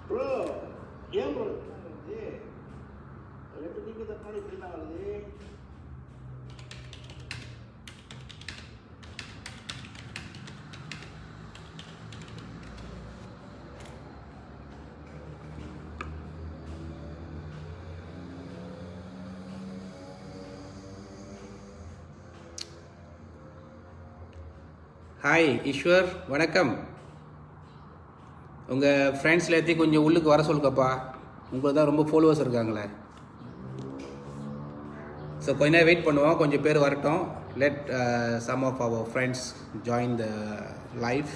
Bro, ఏం bro ఇది రెండు నీకు తక్కువ పిల్ల వాళ్ళది. ஹாய் ஈஸ்வர், வணக்கம். உங்கள் ஃப்ரெண்ட்ஸ் எல்லாத்தையும் கொஞ்சம் உள்ளுக்கு வர சொல்லுங்கப்பா. உங்களுக்கு தான் ரொம்ப ஃபாலோவர்ஸ் இருக்காங்களே. ஸோ கொஞ்ச நேரம் வெயிட் பண்ணுவோம், கொஞ்சம் பேர் வரட்டும். Let some of our friends join the live.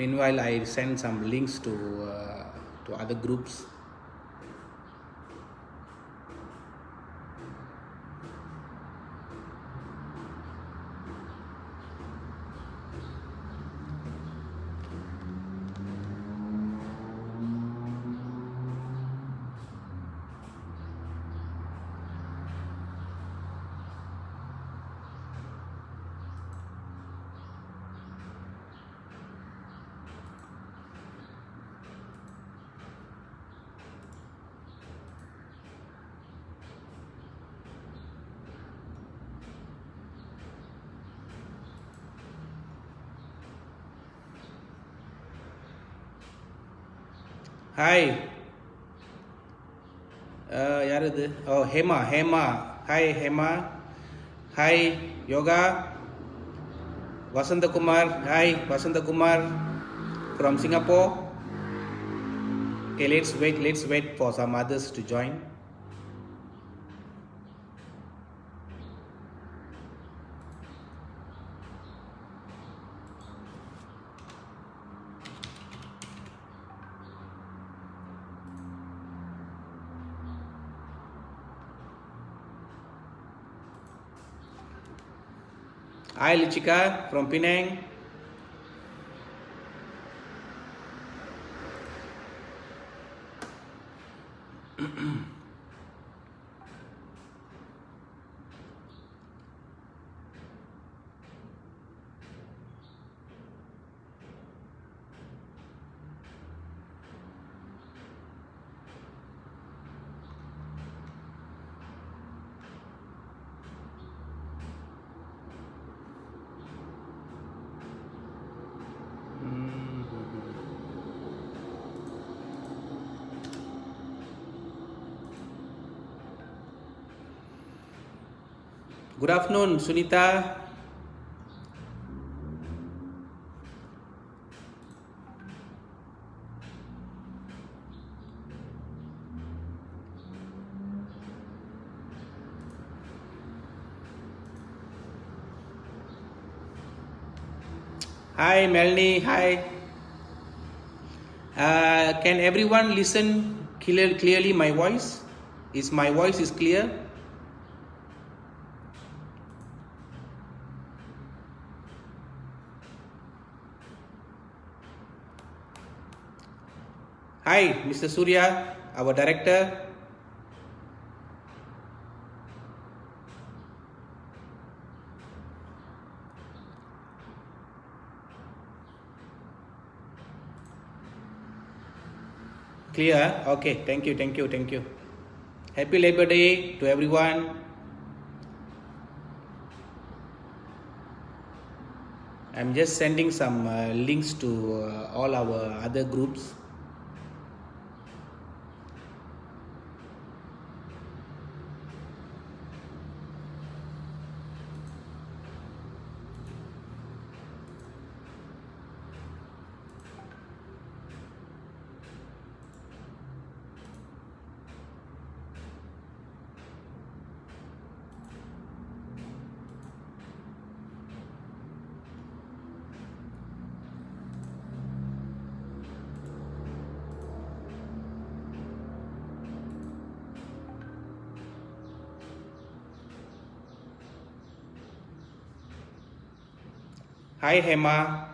Meanwhile, I send some links to other groups. Hi, யார் இது? Oh, Hema. Hi Hema. Hi Yoga. Vasanthakumar. Hi Vasanthakumar from Singapore. Okay, let's wait for some others to join. Hi Lichika from Penang. Good afternoon, Sunita. Hi, Melanie. Hi. Can everyone listen clearly my voice? Is my voice is clear? Hi, Mr. Surya, our director. Clear? Okay, thank you. Happy Labor Day to everyone. I'm just sending some links to all our other groups. Hi Hema.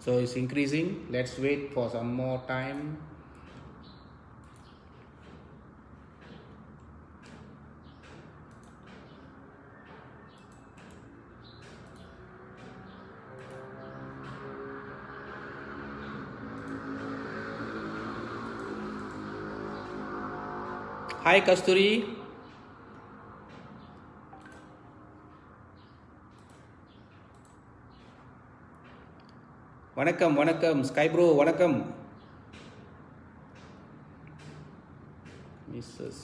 So it's increasing. Let's wait for some more time. Hi Kasturi. வணக்கம் sky bro வணக்கம். Mrs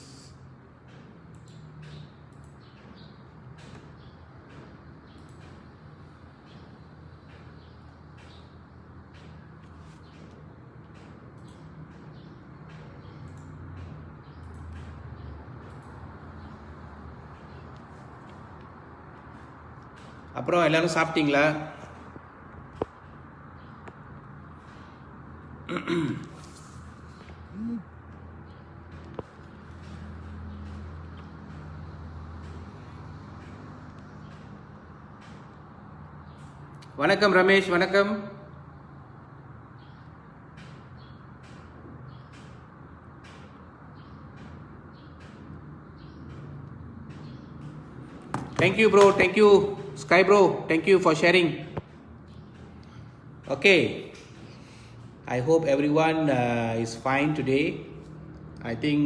அப்புறம் எல்லாரும் சாப்பிட்டீங்களா? வணக்கம் ரமேஷ் வணக்கம். Thank you bro, thank you Sky bro, thank you for sharing. Okay, I hope everyone is fine today. I think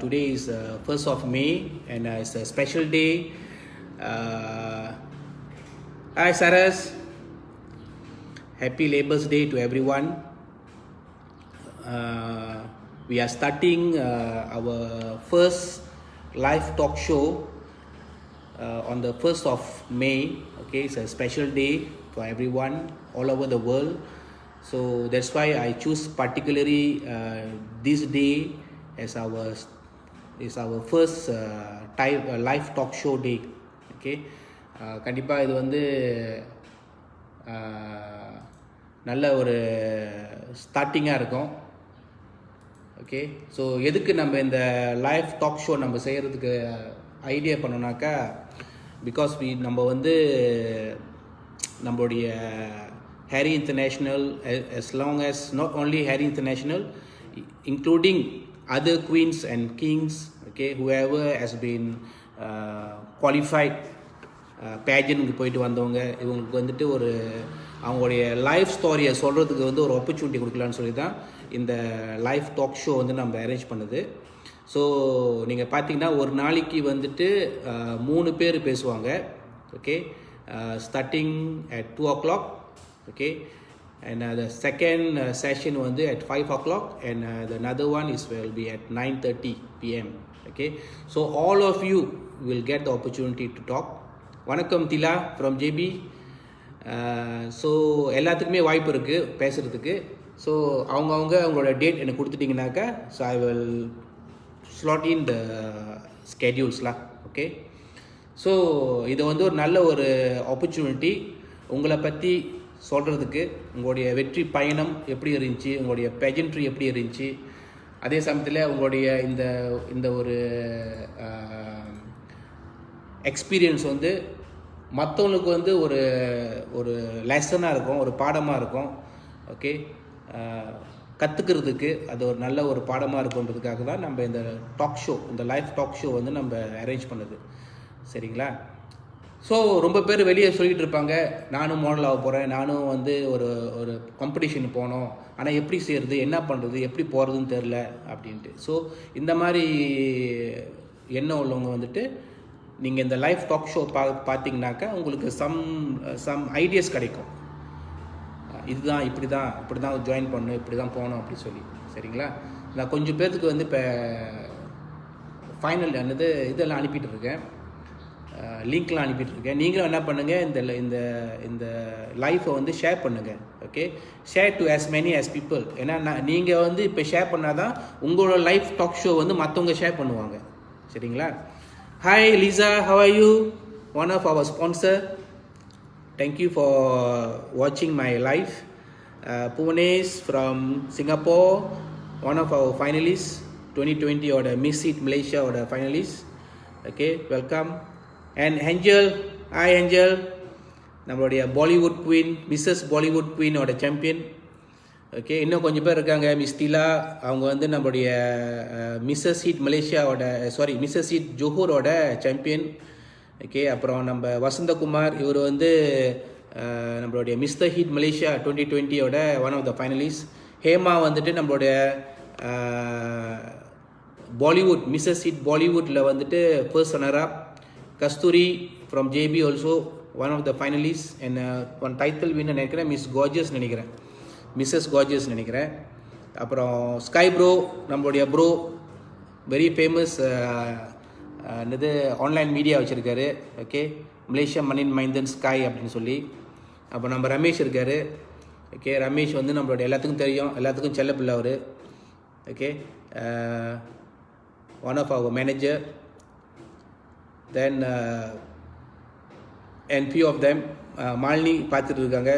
today is 1st of May and it's a special day. Hi Saras, happy Labour's Day to everyone. We are starting our first live talk show on the 1st of May. Okay, it's a special day for everyone all over the world. So that's why I choose particularly this day as our first live talk show day. Okay, கண்டிப்பாக இது வந்து நல்ல ஒரு ஸ்டார்டிங்காக இருக்கும். Okay, so எதுக்கு நம்ம இந்த live talk show நம்ம செய்கிறதுக்கு ஐடியா பண்ணோம்னாக்கா, பிகாஸ் நம்ம வந்து நம்மளுடைய Harry International, as long as not only Harry International, including other queens and kings, okay, whoever has been qualified பேஜனுக்கு போயிட்டு வந்தவங்க, இவங்களுக்கு வந்துட்டு ஒரு அவங்களுடைய லைஃப் ஸ்டோரியை சொல்கிறதுக்கு வந்து ஒரு ஆப்பர்ச்சுனிட்டி கொடுக்கலான்னு சொல்லி தான் இந்த லைவ் டாக் ஷோ வந்து நம்ம அரேஞ்ச் பண்ணுது. ஸோ நீங்கள் பார்த்தீங்கன்னா ஒரு நாளைக்கு வந்துட்டு 3 பேர் பேசுவாங்க. Okay, starting at 2 o'clock. Okay, and the second session வந்து at 5 o'clock and the another one will be at 9:30 p.m. Okay, so all of you will get the opportunity to talk. வணக்கம் திலா from JB. So எல்லாத்துக்குமே வாய்ப்பு இருக்குது பேசுகிறதுக்கு. So அவங்களோட date எனக்கு கொடுத்துட்டிங்கனாக்கா, so I will slot in the ஸ்கெடியூல்ஸ்லாம். Okay, so இது வந்து ஒரு நல்ல ஒரு ஆப்பர்ச்சுனிட்டி உங்களை பற்றி சொல்கிறதுக்கு. உங்களுடைய வெற்றி பயணம் எப்படி இருந்துச்சு, உங்களுடைய பெஜன்ட்ரி எப்படி இருந்துச்சு, அதே சமயத்தில் உங்களுடைய இந்த ஒரு எக்ஸ்பீரியன்ஸ் வந்து மற்றவங்களுக்கு வந்து ஒரு லெசனாக இருக்கும், ஒரு பாடமாக இருக்கும். ஓகே, கற்றுக்கிறதுக்கு அது ஒரு நல்ல ஒரு பாடமாக இருக்குன்றதுக்காக தான் நம்ம இந்த டாக் ஷோ, இந்த லைவ் டாக் ஷோ வந்து நம்ம அரேஞ்ச் பண்ணுது. சரிங்களா? ஸோ ரொம்ப பேர் வெளியே சொல்லிகிட்டு இருப்பாங்க, நானும் மாடல் ஆக போகிறேன், நானும் வந்து ஒரு காம்படிஷன் போனோம், ஆனால் எப்படி செய்கிறது, என்ன பண்ணுறது, எப்படி போகிறதுன்னு தெரில அப்படின்ட்டு. ஸோ இந்த மாதிரி எண்ணம் உள்ளவங்க வந்துட்டு நீங்கள் இந்த லைவ் டாக் ஷோ பார்த்தீங்கன்னாக்கா உங்களுக்கு சம் ஐடியாஸ் கிடைக்கும். இதுதான் இப்படி தான் ஜாயின் பண்ணணும், இப்படி தான் போகணும் அப்படி சொல்லி. சரிங்களா? நான் கொஞ்சம் பேர்த்துக்கு வந்து இப்போ ஃபைனல் இதெல்லாம் அனுப்பிட்டு இருக்கேன், லிங்க்லாம் அனுப்பிட்டுருக்கேன். நீங்களும் என்ன பண்ணுங்கள், இந்த லைஃப்பை வந்து ஷேர் பண்ணுங்கள். Okay, share to as many as people. ஏன்னா நீங்கள் வந்து இப்போ ஷேர் பண்ணால் தான் உங்களோட லைஃப் டாக் ஷோ வந்து மற்றவங்க ஷேர் பண்ணுவாங்க. சரிங்களா? Hi Lisa, how are you? One of our sponsor. Thank you for watching my live. Punesh from Singapore, one of our finalists, 2020 or the Miss It Malaysia or the finalists. Okay, welcome. And Angel, hi Angel. நம்மளுடைய Bollywood queen, Mrs Bollywood குவீனோட champion. Okay, இன்னும் கொஞ்சம் பேர் இருக்காங்க. Miss Tila, அவங்க வந்து நம்மளுடைய Mrs Heat மலேசியாவோட மிஸ்ஸஸ் ஹீட் ஜோஹூரோட சாம்பியன். ஓகே, அப்புறம் நம்ம வசந்தகுமார், இவர் வந்து நம்மளுடைய மிஸ்டர் ஹீட் மலேசியா 2020யோட one of the finalist. Hema வந்துட்டு நம்மளுடைய பாலிவுட் மிஸ்ஸஸ் ஹீட் பாலிவுட்டில் வந்துட்டு first runner-up. Kasthuri from JB also one of the finalist. And one title winner நினைக்கிறேன், மிஸ்ஸஸ் கார்ஜியஸ் நினைக்கிறேன். அப்புறம் ஸ்கை ப்ரோ, நம்மளுடைய ப்ரோ, வெரி ஃபேமஸ் என்னது ஆன்லைன் மீடியா வச்சுருக்காரு. ஓகே, மலேசியா மண்ணின் மைந்தன் ஸ்கை அப்படின்னு சொல்லி. அப்போ நம்ம ரமேஷ் இருக்கார். ஓகே, ரமேஷ் வந்து நம்மளோட எல்லாத்துக்கும் தெரியும், எல்லாத்துக்கும் செல்ல பிள்ளை அவர். Okay, one of our manager. Then and few of them Malini பார்த்துட்டு இருக்காங்க,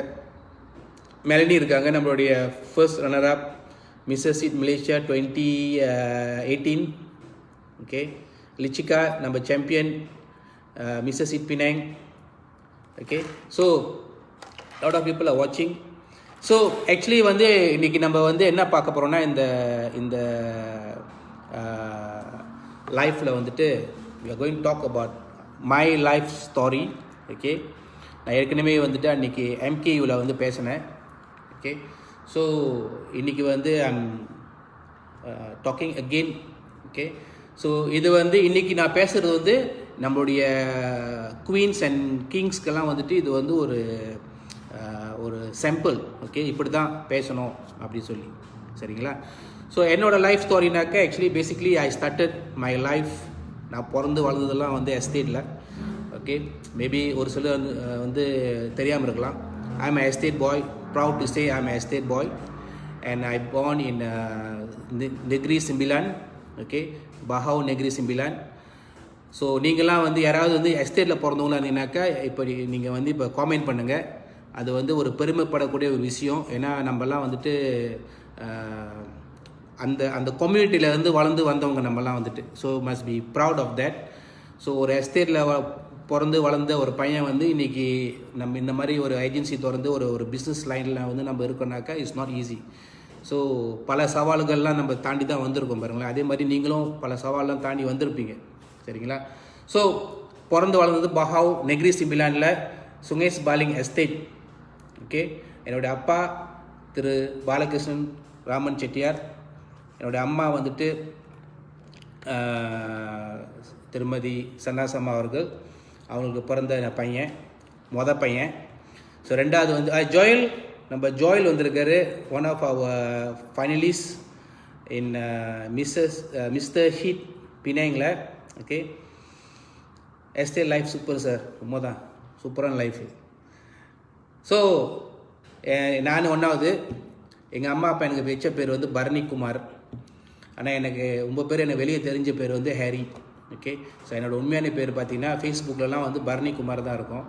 மெலனி இருக்காங்க, நம்மளுடைய first runner-up Mrs Heat Malaysia 2018. Okay, Lichika நம்ம champion Mrs Heat Penang. Okay, so lot of people are வாட்சிங். ஸோ ஆக்சுவலி வந்து இன்றைக்கி நம்ம வந்து என்ன பார்க்க போகிறோம்னா, இந்த லைஃப்பில் வந்துட்டு we are going to talk about my life story. Okay, நான் ஏற்கனவே வந்துட்டு அன்றைக்கி MKUவில் வந்து பேசினேன். ஓகே, ஸோ இன்றைக்கி வந்து I'm talking again. Okay, so இது வந்து இன்றைக்கி நான் பேசுகிறது வந்து நம்மளுடைய குவீன்ஸ் அண்ட் கிங்ஸ்க்கெல்லாம் வந்துட்டு இது வந்து ஒரு சாம்பிள். ஓகே, இப்படி தான் பேசணும் அப்படின்னு சொல்லி, சரிங்களா? ஸோ என்னோடய லைஃப் ஸ்டோரினாக்கா actually basically I started my life. நான் பிறந்து வளர்ந்ததெல்லாம் வந்து எஸ்டேட்டில். ஓகே, மேபி ஒரு சிலர் வந்து தெரியாமல் இருக்கலாம். I am estate bye, proud to say I'm an estate boy, and I born in Negeri Sembilan. Okay, Bahau Negeri Sembilan. So நீங்களாம் வந்து யாராவது வந்து எஸ்டேட்டில் பிறந்தவங்களா இருந்தீங்கன்னாக்கா இப்போ நீங்கள் வந்து இப்போ காமெண்ட் பண்ணுங்கள். அது வந்து ஒரு பெருமைப்படக்கூடிய ஒரு விஷயம். ஏன்னா நம்மலாம் வந்துட்டு அந்த கம்யூனிட்டியிலேருந்து வளர்ந்து வந்தவங்க நம்மலாம் வந்துட்டு. So must be proud of that. So ஒரு எஸ்டேட்டில் பிறந்து வளர்ந்த ஒரு பையன் வந்து இன்றைக்கி நம்ம இந்த மாதிரி ஒரு ஏஜென்சி திறந்து ஒரு பிஸ்னஸ் லைனில் வந்து நம்ம இருக்கோம்னாக்கா இட்ஸ் நாட் ஈஸி. ஸோ பல சவால்கள்லாம் நம்ம தாண்டி தான் வந்திருக்கோம் பாருங்களேன். அதே மாதிரி நீங்களும் பல சவால்லாம் தாண்டி வந்திருப்பீங்க, சரிங்களா? ஸோ பிறந்து வளர்ந்தது பஹாவ் நெக்ரி சிம்பிலானில் சுங்கேஸ் பாலிங் எஸ்டேட். ஓகே, என்னுடைய அப்பா திரு பாலகிருஷ்ணன் ராமன் செட்டியார், என்னுடைய அம்மா வந்துட்டு திருமதி சன்னாசம்மா அவர்கள். அவங்களுக்கு பிறந்த பையன், பையன். ஸோ ரெண்டாவது வந்து ஜோயல், நம்ம ஜோயல் வந்திருக்காரு, one of our finalist in Mr Heat பினாங்கில். Okay, estate life super sir, ரொம்ப தான் சூப்பரான லைஃபு. ஸோ நான் ஒன்றாவது. எங்கள் அம்மா அப்பா எனக்கு வச்ச பேர் வந்து பரணிக்குமார். ஆனால் எனக்கு ரொம்ப பேர் எனக்கு வெளியே தெரிஞ்ச பேர் வந்து ஹேரி. ஓகே, ஸோ என்னோடய உண்மையான பேர் பார்த்தீங்கன்னா ஃபேஸ்புக்கிலலாம் வந்து பரணிக்குமார் தான் இருக்கும்.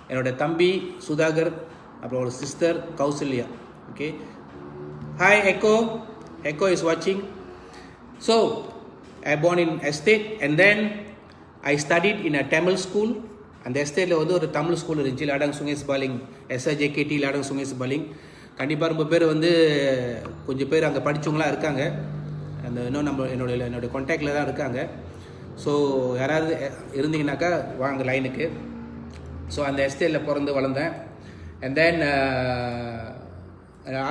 என்னோடய தம்பி சுதாகர், அப்புறம் ஒரு sister Kausalya. Okay, hi Echo is வாட்சிங். So I born in estate and then I studied in a Tamil school. அந்த எஸ்டேட்டில் வந்து ஒரு தமிழ் ஸ்கூல் இருந்துச்சு, லாடாங் சுங்கேஸ் பாலிங், SRJKT லாடாங் சுங்கேஸ் பாலிங். கண்டிப்பாக ரொம்ப பேர் வந்து கொஞ்சம் பேர் அங்கே படித்தவங்களாம் இருக்காங்க. அந்த இன்னும் என்னோடய கான்டாக்டில் தான் இருக்காங்க. ஸோ யாராவது இருந்தீங்கன்னாக்கா வாங்க லைனுக்கு. ஸோ அந்த எஸ்டேட்டில் பிறந்து வளர்ந்தேன். அண்ட் தென்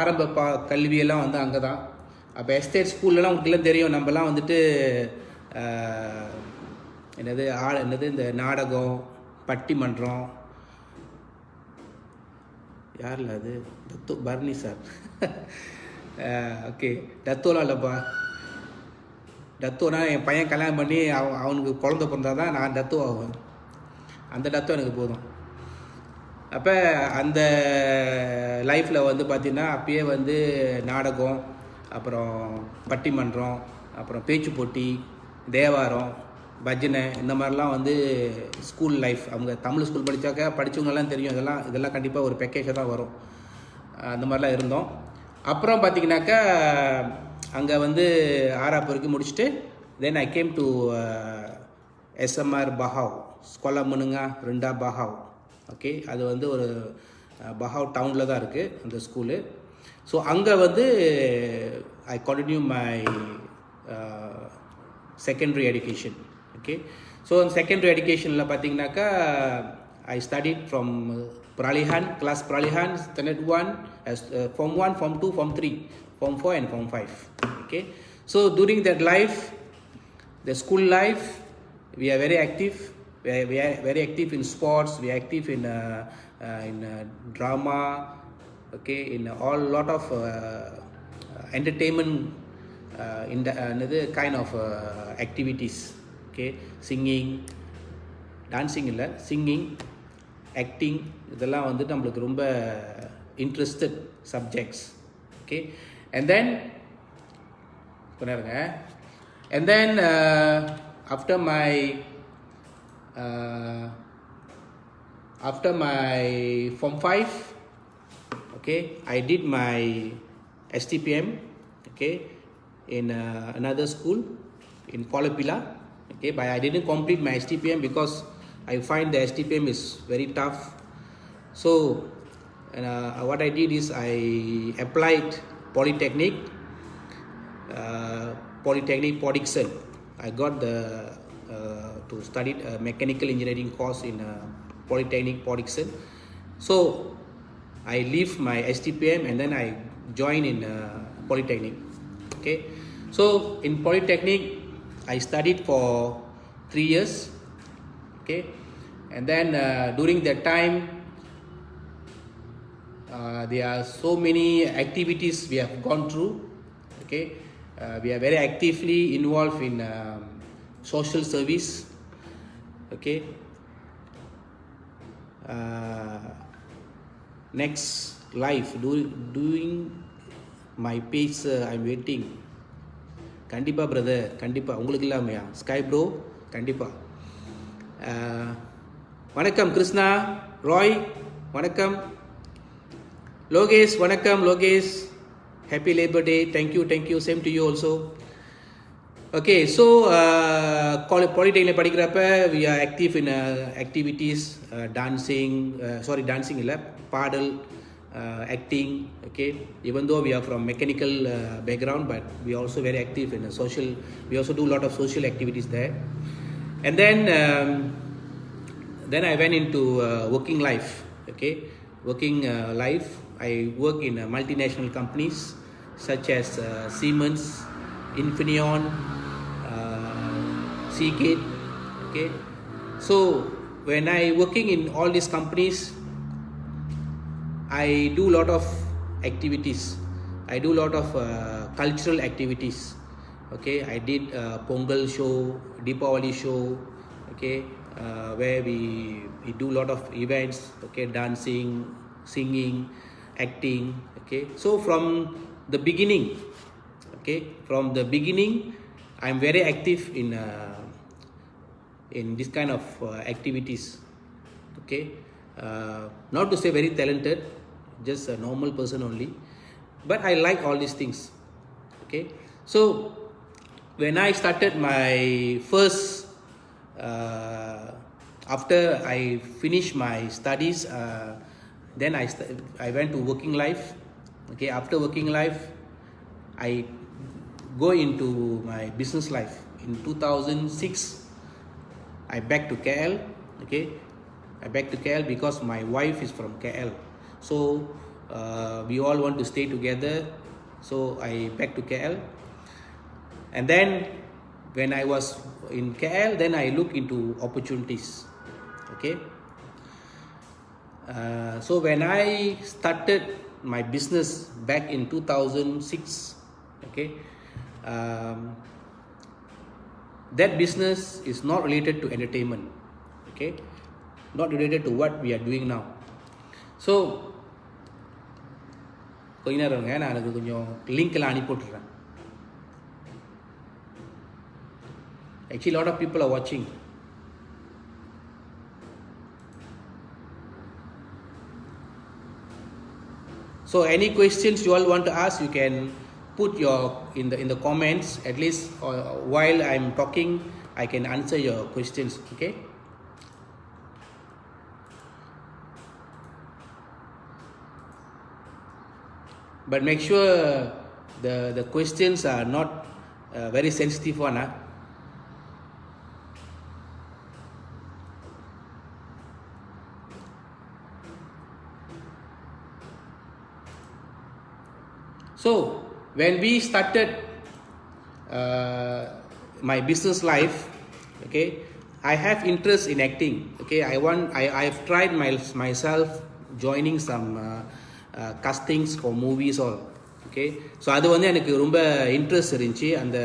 ஆரம்ப கல்வியெல்லாம் வந்து அங்கே தான். அப்போ எஸ்டேட் ஸ்கூல்லலாம் உங்களுக்குலாம் தெரியும், நம்மலாம் வந்துட்டு என்னது இந்த நாடகம், பட்டிமன்றம், யாரில் அது தத்து பர்னி சார். ஓகே, தத்துவலாம் இல்லைப்பா. தத்துவனா என் பையன் கல்யாணம் பண்ணி அவனுக்கு குழந்த பிறந்தா தான் நான் தத்துவம் ஆகுவேன். அந்த தத்துவம் எனக்கு போதும். அப்போ அந்த லைஃப்பில் வந்து பார்த்திங்கன்னா அப்பயே வந்து நாடகம், அப்புறம் பட்டிமன்றம், அப்புறம் பேச்சு போட்டி, தேவாரம், பஜனை, இந்த மாதிரிலாம் வந்து ஸ்கூல் லைஃப். அவங்க தமிழ் ஸ்கூல் படித்தவங்கெல்லாம் தெரியும், இதெல்லாம் கண்டிப்பாக ஒரு பேக்கேஜாக தான் வரும். அந்த மாதிரிலாம் இருந்தோம். அப்புறம் பார்த்திங்கனாக்கா அங்கே வந்து 6ஆம் வரைக்கும் முடிச்சுட்டு then I came to SMR Bahau, ஸ்கொலா முனுங்கா 2 பஹாவ். ஓகே, அது வந்து ஒரு பஹாவ் டவுனில் தான் இருக்குது அந்த ஸ்கூலு. ஸோ அங்கே வந்து I continue my secondary education. Okay, so அந்த செகண்டரி எஜுகேஷனில் பார்த்தீங்கன்னாக்கா I studied from Pralihan, class Pralihan, standard 1, as Form 1, Form 2, Form 3, Form 4 and Form 5. Okay, so during that life, the school life, we are very active. We are very active in sports. We are active in drama. Okay, in all lot of entertainment in the another kind of activities. Okay, singing, dancing illa, singing, acting, இதெல்லாம் வந்து நம்மளுக்கு ரொம்ப interested subjects. Okay, and then பண்ணுங்க, and then after my Form 5, okay, I did my STPM, okay, in another school in Polapila. Okay, but I didn't complete my STPM because I find the STPM is very tough. So what I did is I applied Polytechnic Podixon. I got to study a mechanical engineering course in Polytechnic Podixon. So I leave my STPM and then I join in Polytechnic. Okay, so in Polytechnic I studied for 3 years. Okay, and then during that time there are so many activities we have gone through. Okay, we are very actively involved in social service. Okay, next life doing my page, I'm waiting. கண்டிப்பா brother, கண்டிப்பா உங்களுக்கு இல்லாமையா sky bro, கண்டிப்பா. வணக்கம் கிருஷ்ணா, ராய் வணக்கம், லோகேஷ் வணக்கம், Lokesh happy labour day, thank you, same to you also. Okay, so polytechnic படிக்கிறப்ப we are active in activities, dancing இல்லை, பாடல், acting. Okay, even though we are from mechanical background, but we are also very active in we also do a lot of social activities there. And then I went into working life. Okay, working life, I work in multinational companies such as Siemens, Infineon, Seagate. Okay, so when I working in all these companies, I do a lot of activities. I do a lot of cultural activities. Okay, I did Pongal show, Deepavali show. Okay, where we do a lot of events. Okay, dancing, singing, acting. Okay, so from the beginning, I'm very active in this kind of activities. Okay, not to say very talented, just a normal person only, but I like all these things. Okay, so when I started my first after I finished my studies, then I went to working life. Okay, after working life I go into my business life. In 2006 I back to KL. Okay, I back to KL because my wife is from KL, so we all want to stay together, so I back to KL. And then when I was in KL, then I look into opportunities. Okay, so when I started my business back in 2006, okay, that business is not related to entertainment. Okay, not related to what we are doing now. So கொஞ்ச நேரங்க, நான் எனக்கு கொஞ்சம் லிங்க்லாம் அனுப்பி விட்டுறேன். Actually, a lot of people are watching. So any questions you all want to ask, you can put in the comments. At least while I'm talking, I can answer your questions. Okay. but make sure the questions are not very sensitive one. So when we started my business life, okay, I have interest in acting. Okay, I've tried myself joining some castings for movies all. Okay, so அது வந்து எனக்கு ரொம்ப interest இருந்துச்சு, அந்த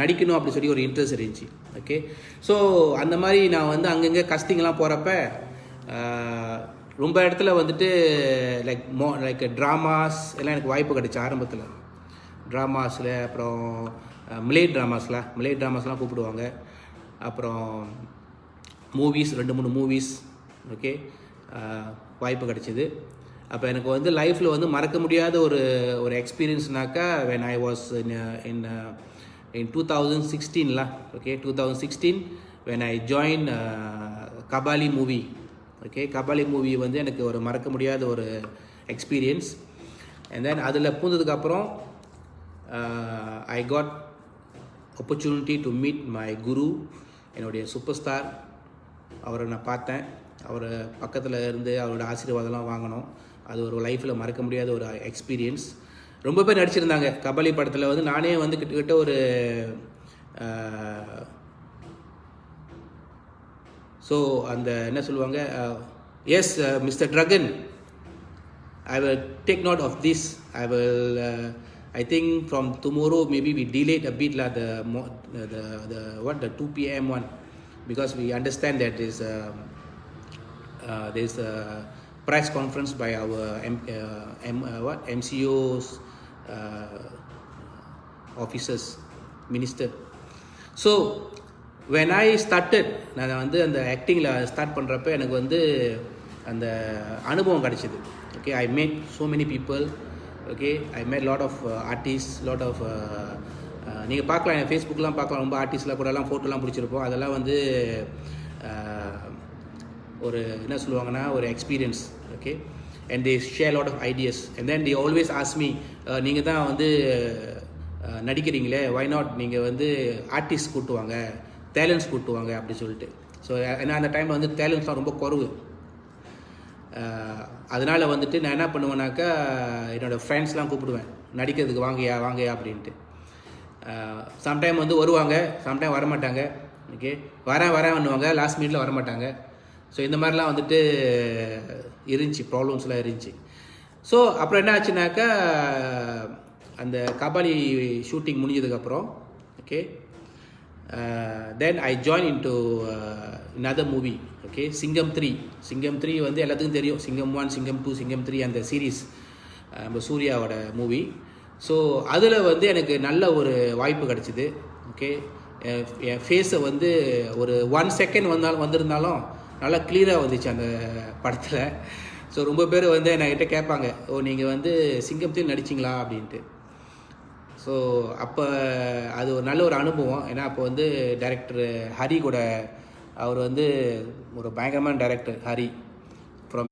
நடிக்கணும் அப்படி சொல்லி ஒரு இன்ட்ரெஸ்ட் இருந்துச்சு. ஓகே, ஸோ அந்த மாதிரி நான் வந்து அங்கங்கே கஸ்டிங்லாம் போகிறப்ப ரொம்ப இடத்துல வந்துட்டு லைக் ட்ராமாஸ் எல்லாம் எனக்கு வாய்ப்பு கிடைச்சி ஆரம்பத்தில். ட்ராமாஸில் அப்புறம் மிலே ட்ராமாஸ்லாம் கூப்பிடுவாங்க. அப்புறம் மூவிஸ் 2-3 மூவிஸ் ஓகே வாய்ப்பு கிடைச்சிது. அப்போ எனக்கு வந்து லைஃப்பில் வந்து மறக்க முடியாத ஒரு எக்ஸ்பீரியன்ஸ்னாக்கா when I was in 2016 okay 2016 when I joined Kabali movie. Okay, Kabali movie வந்து எனக்கு ஒரு மறக்க முடியாத ஒரு எக்ஸ்பீரியன்ஸ். அண்ட் தென் அதில் பூந்ததுக்கப்புறம் I got opportunity to meet my குரு, என்னுடைய சூப்பர் ஸ்டார். அவரை நான் பார்த்தேன், அவர் பக்கத்தில் இருந்து அவரோட ஆசீர்வாதம்லாம் வாங்கினோம். அது ஒரு லைஃப்பில் மறக்க முடியாத ஒரு எக்ஸ்பீரியன்ஸ். ரொம்ப பேர் நடிச்சிருந்தாங்க கபாலி படத்தில். வந்து நானே வந்து கிட்டத்தட்ட ஒரு ஸோ அந்த என்ன சொல்லுவாங்க, yes Mister Dragon, I will take note of this. I think from tomorrow maybe we delayed a bit the 2 p.m. one, because we understand that there's a press conference by our MCO's officers, minister. So when I started, நான் வந்து அந்த ஆக்டிங்கில் start பண்ணுறப்ப எனக்கு வந்து அந்த அனுபவம் கிடச்சிது. Okay, I met so many people. Okay, I met lot of artists, lot of நீங்கள் பார்க்கலாம், என் ஃபேஸ்புக்கெலாம் பார்க்கலாம், ரொம்ப ஆர்டிஸ்ட்லாம் கூடலாம் ஃபோட்டோலாம் பிடிச்சிருப்போம். அதெல்லாம் வந்து ஒரு என்ன சொல்லுவாங்கன்னா ஒரு experience. Okay, and they share lot of ideas. And then they always ask me, நீங்கள் தான் வந்து நடிக்கிறீங்களே, வை நாட் நீங்கள் வந்து ஆர்டிஸ்ட் கூட்டுவாங்க, டேலண்ட்ஸ் கூட்டுவாங்க அப்படி சொல்லிட்டு. ஸோ ஏன்னா அந்த டைமில் வந்து டேலண்ட்ஸ்லாம் ரொம்ப குறைவு. அதனால் வந்துட்டு நான் என்ன பண்ணுவேன்னாக்கா என்னோடய ஃப்ரெண்ட்ஸ்லாம் கூப்பிடுவேன், நடிக்கிறதுக்கு வாங்கயா அப்படின்ட்டு. சம்டைம் வந்து வருவாங்க, சம்டைம் வரமாட்டாங்க. ஓகே, வரேன் பண்ணுவாங்க, லாஸ்ட் மினிட்ல வரமாட்டாங்க. ஸோ இந்த மாதிரிலாம் வந்துட்டு இருந்துச்சு, ப்ராப்ளம்ஸ்லாம் இருந்துச்சு. ஸோ அப்புறம் என்ன ஆச்சுனாக்கா அந்த கபாலி ஷூட்டிங் முடிஞ்சதுக்கப்புறம் okay then I join into another movie. Okay, சிங்கம் 3 வந்து எல்லாத்துக்கும் தெரியும். சிங்கம் 1, சிங்கம் 2, சிங்கம் 3 அந்த சீரீஸ் நம்ம சூர்யாவோட மூவி. ஸோ அதில் வந்து எனக்கு நல்ல ஒரு வாய்ப்பு கிடச்சிது. ஓகே, என் ஃபேஸை வந்து ஒரு 1 செகண்ட் வந்திருந்தாலும் நல்லா கிளியராக வந்துச்சு அந்த படத்தில். ஸோ ரொம்ப பேர் வந்து என்கிட்ட கேட்பாங்க, ஓ நீங்கள் வந்து சிங்கம் 3 நடிச்சிங்களா அப்படின்ட்டு. ஸோ அப்போ அது ஒரு நல்ல ஒரு அனுபவம். ஏன்னா அப்போ வந்து டைரக்டர் ஹரி கூட, அவர் வந்து ஒரு பயங்கரமான director Hari from.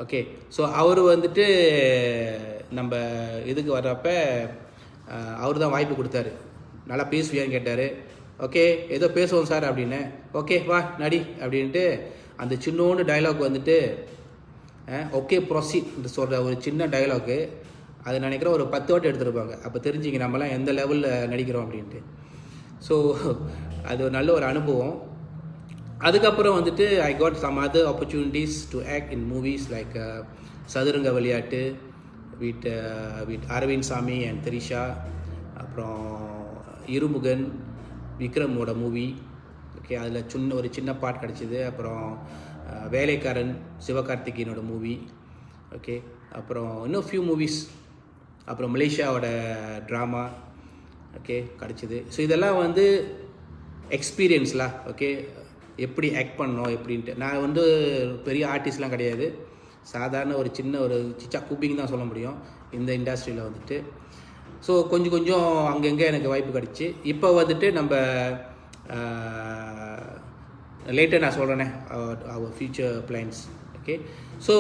Okay, so அவர் வந்துட்டு நம்ம இதுக்கு வர்றப்ப அவர் தான் வாய்ப்பு கொடுத்தாரு. நல்லா பேசுவியான்னு கேட்டார். ஓகே, ஏதோ பேசுவோம் சார் அப்படின்னு. ஓகே வா நடி அப்படின்ட்டு அந்த சின்னோண்டு டைலாக் வந்துட்டு ஓகே ப்ரொசீட் சொல்கிற ஒரு சின்ன டைலாக்கு, அது நினைக்கிறேன் ஒரு 10 வாட்டி எடுத்துருப்பாங்க. அப்போ தெரிஞ்சுங்க நம்மலாம் எந்த லெவலில் நடிக்கிறோம் அப்படின்ட்டு. ஸோ அது ஒரு நல்ல ஒரு அனுபவம். அதுக்கப்புறம் வந்துட்டு I got some other opportunities to act in movies like Sathuranga Vilaiyattu with Aravind சாமி அண்ட் திரிஷா. அப்புறம் இருமுகன் விக்ரமோட மூவி. ஓகே, அதில் ஒரு சின்ன பார்ட் கிடச்சிது. அப்புறம் வேலைக்காரன் சிவகார்த்திகேயனோட மூவி. ஓகே, அப்புறம் இன்னும் ஃபியூ மூவிஸ். அப்புறம் மலேசியாவோட ட்ராமா ஓகே கிடச்சிது. ஸோ இதெல்லாம் வந்து எக்ஸ்பீரியன்ஸ்லாம். ஓகே, எப்படி ஆக்ட் பண்ணணும் எப்படின்ட்டு. நான் வந்து பெரிய ஆர்டிஸ்ட்லாம் கிடையாது, சாதாரண ஒரு சின்ன ஒரு சிச்சா கூப்பிங் தான் சொல்ல முடியும் இந்த இண்டஸ்ட்ரியில் வந்துட்டு. ஸோ கொஞ்சம் அங்கங்கே எனக்கு வாய்ப்பு கிடச்சி. இப்போ வந்துட்டு நம்ம லேட்டர் நான் சொல்கிறேனே our future plans. Okay, so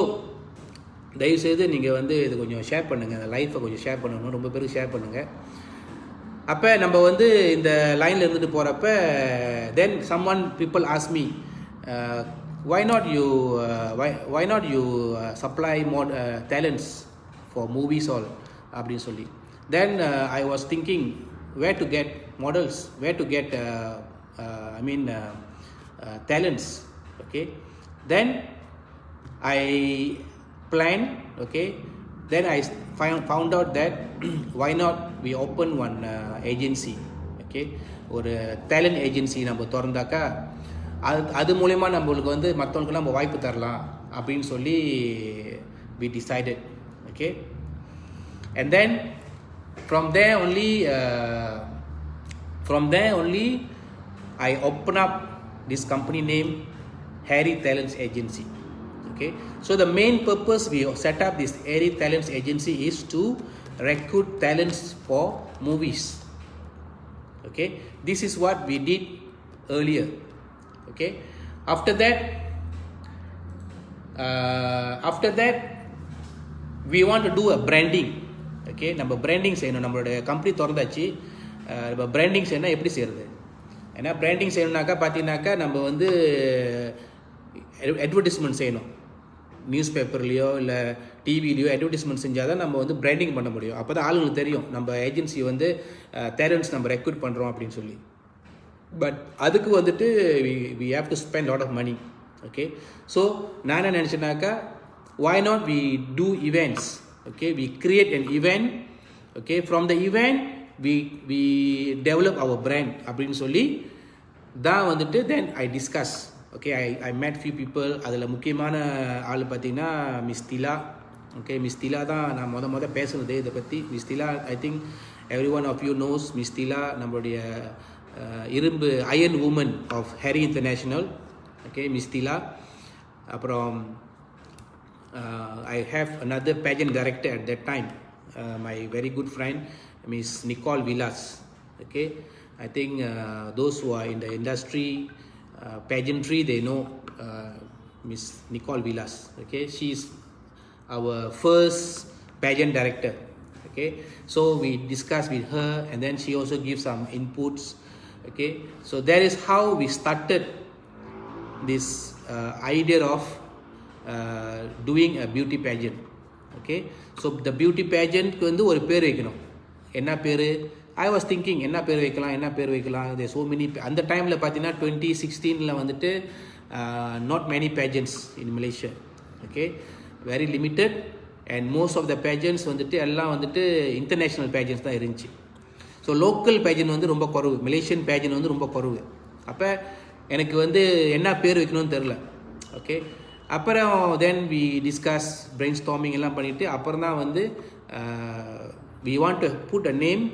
தயவுசெய்து நீங்கள் வந்து இது கொஞ்சம் ஷேர் பண்ணுங்கள், அந்த லைஃப்பை கொஞ்சம் ஷேர் பண்ணணும், ரொம்ப பேருக்கு ஷேர் பண்ணுங்கள். அப்போ நம்ம வந்து இந்த லைனில் இருந்துட்டு போகிறப்ப தென் someone people ask me why not you supply more talents for movies all அப்படின்னு சொல்லி. Then I was thinking where to get models, where to get talents. Okay, then I planned, okay, then I found out that why not we open one agency. Okay, ஒரு talent agency நம்ம திறந்தாக்கா அது மூலமா நம்மளுக்கு வந்து மற்றவங்களுக்கு நம்ம வாய்ப்பு தரலாம் அப்படின்னு சொல்லி we decided. Okay, and then from there only I open up this company name Harry Talents Agency. Okay, so the main purpose we set up this Harry Talents Agency is to recruit talents for movies. Okay, this is what we did earlier. Okay, after that we want to do a branding. Okay, நம்ம branding செய்யணும். நம்மளோட company திறந்தாச்சு, நம்ம branding செய்யணும். எப்படி செய்கிறது? ஏன்னா branding செய்யணுன்னாக்கா பார்த்தீங்கன்னாக்கா நம்ம வந்து அட்வர்டைஸ்மெண்ட் செய்யணும். நியூஸ் பேப்பர்லேயோ இல்லை டிவிலையோ அட்வர்டைஸ்மெண்ட் செஞ்சால் தான் நம்ம வந்து பிராண்டிங் பண்ண முடியும். அப்போ தான் ஆளுங்களுக்கு தெரியும் நம்ம ஏஜென்சி வந்து டேலண்ட்ஸ் நம்ம ரெக்ரூட் பண்ணுறோம் அப்படின்னு சொல்லி. பட் அதுக்கு வந்துட்டு we have to spend lot of money. Okay, so நான் என்ன நினச்சேன்னாக்கா why not we do events. Okay, we create an event. Okay, from the event we develop our brand அப்படின்னு சொல்லி தான் வந்துட்டு then I discuss. Okay, I met few people. அதில் முக்கியமான ஆள் பார்த்தீங்கன்னா Miss Tila. Okay, Miss Tila தான் நான் முத பேசுனது இதை பற்றி. Miss Tila I think every one of you knows Miss Tila, நம்மளுடைய இரும்பு iron woman of Harry International. Okay, Miss Tila. அப்புறம் I have another pageant director at that time, my very good friend Miss Nicole Villas. Okay, I think those who are in the industry pageantry, they know Miss Nicole Villas. Okay, she is our first pageant director. Okay, so we discuss with her and then she also gives some inputs. Okay, so that is how we started this idea of doing a beauty pageant. Okay, so the beauty pageant வந்து ஒரு பேர் வைக்கணும். என்ன பேர்? I was thinking என்ன பேர் வைக்கலாம். there so many. அந்த டைமில் பார்த்தீங்கன்னா 2016 வந்துட்டு not many pageants in Malaysia. Okay, very limited and most of the pageants வந்துட்டு எல்லாம் வந்துட்டு international pageants தான் இருந்துச்சு. ஸோ லோக்கல் பேஜன் வந்து ரொம்ப குறவு, மலேசியன் பேஜன் வந்து ரொம்ப குறவு. அப்போ எனக்கு வந்து என்ன பேர் வைக்கணும்னு தெரில. ஓகே, அப்புறம் then we discuss brainstorming எல்லாம் பண்ணிவிட்டு அப்புறம் தான் வந்து we want to put a name.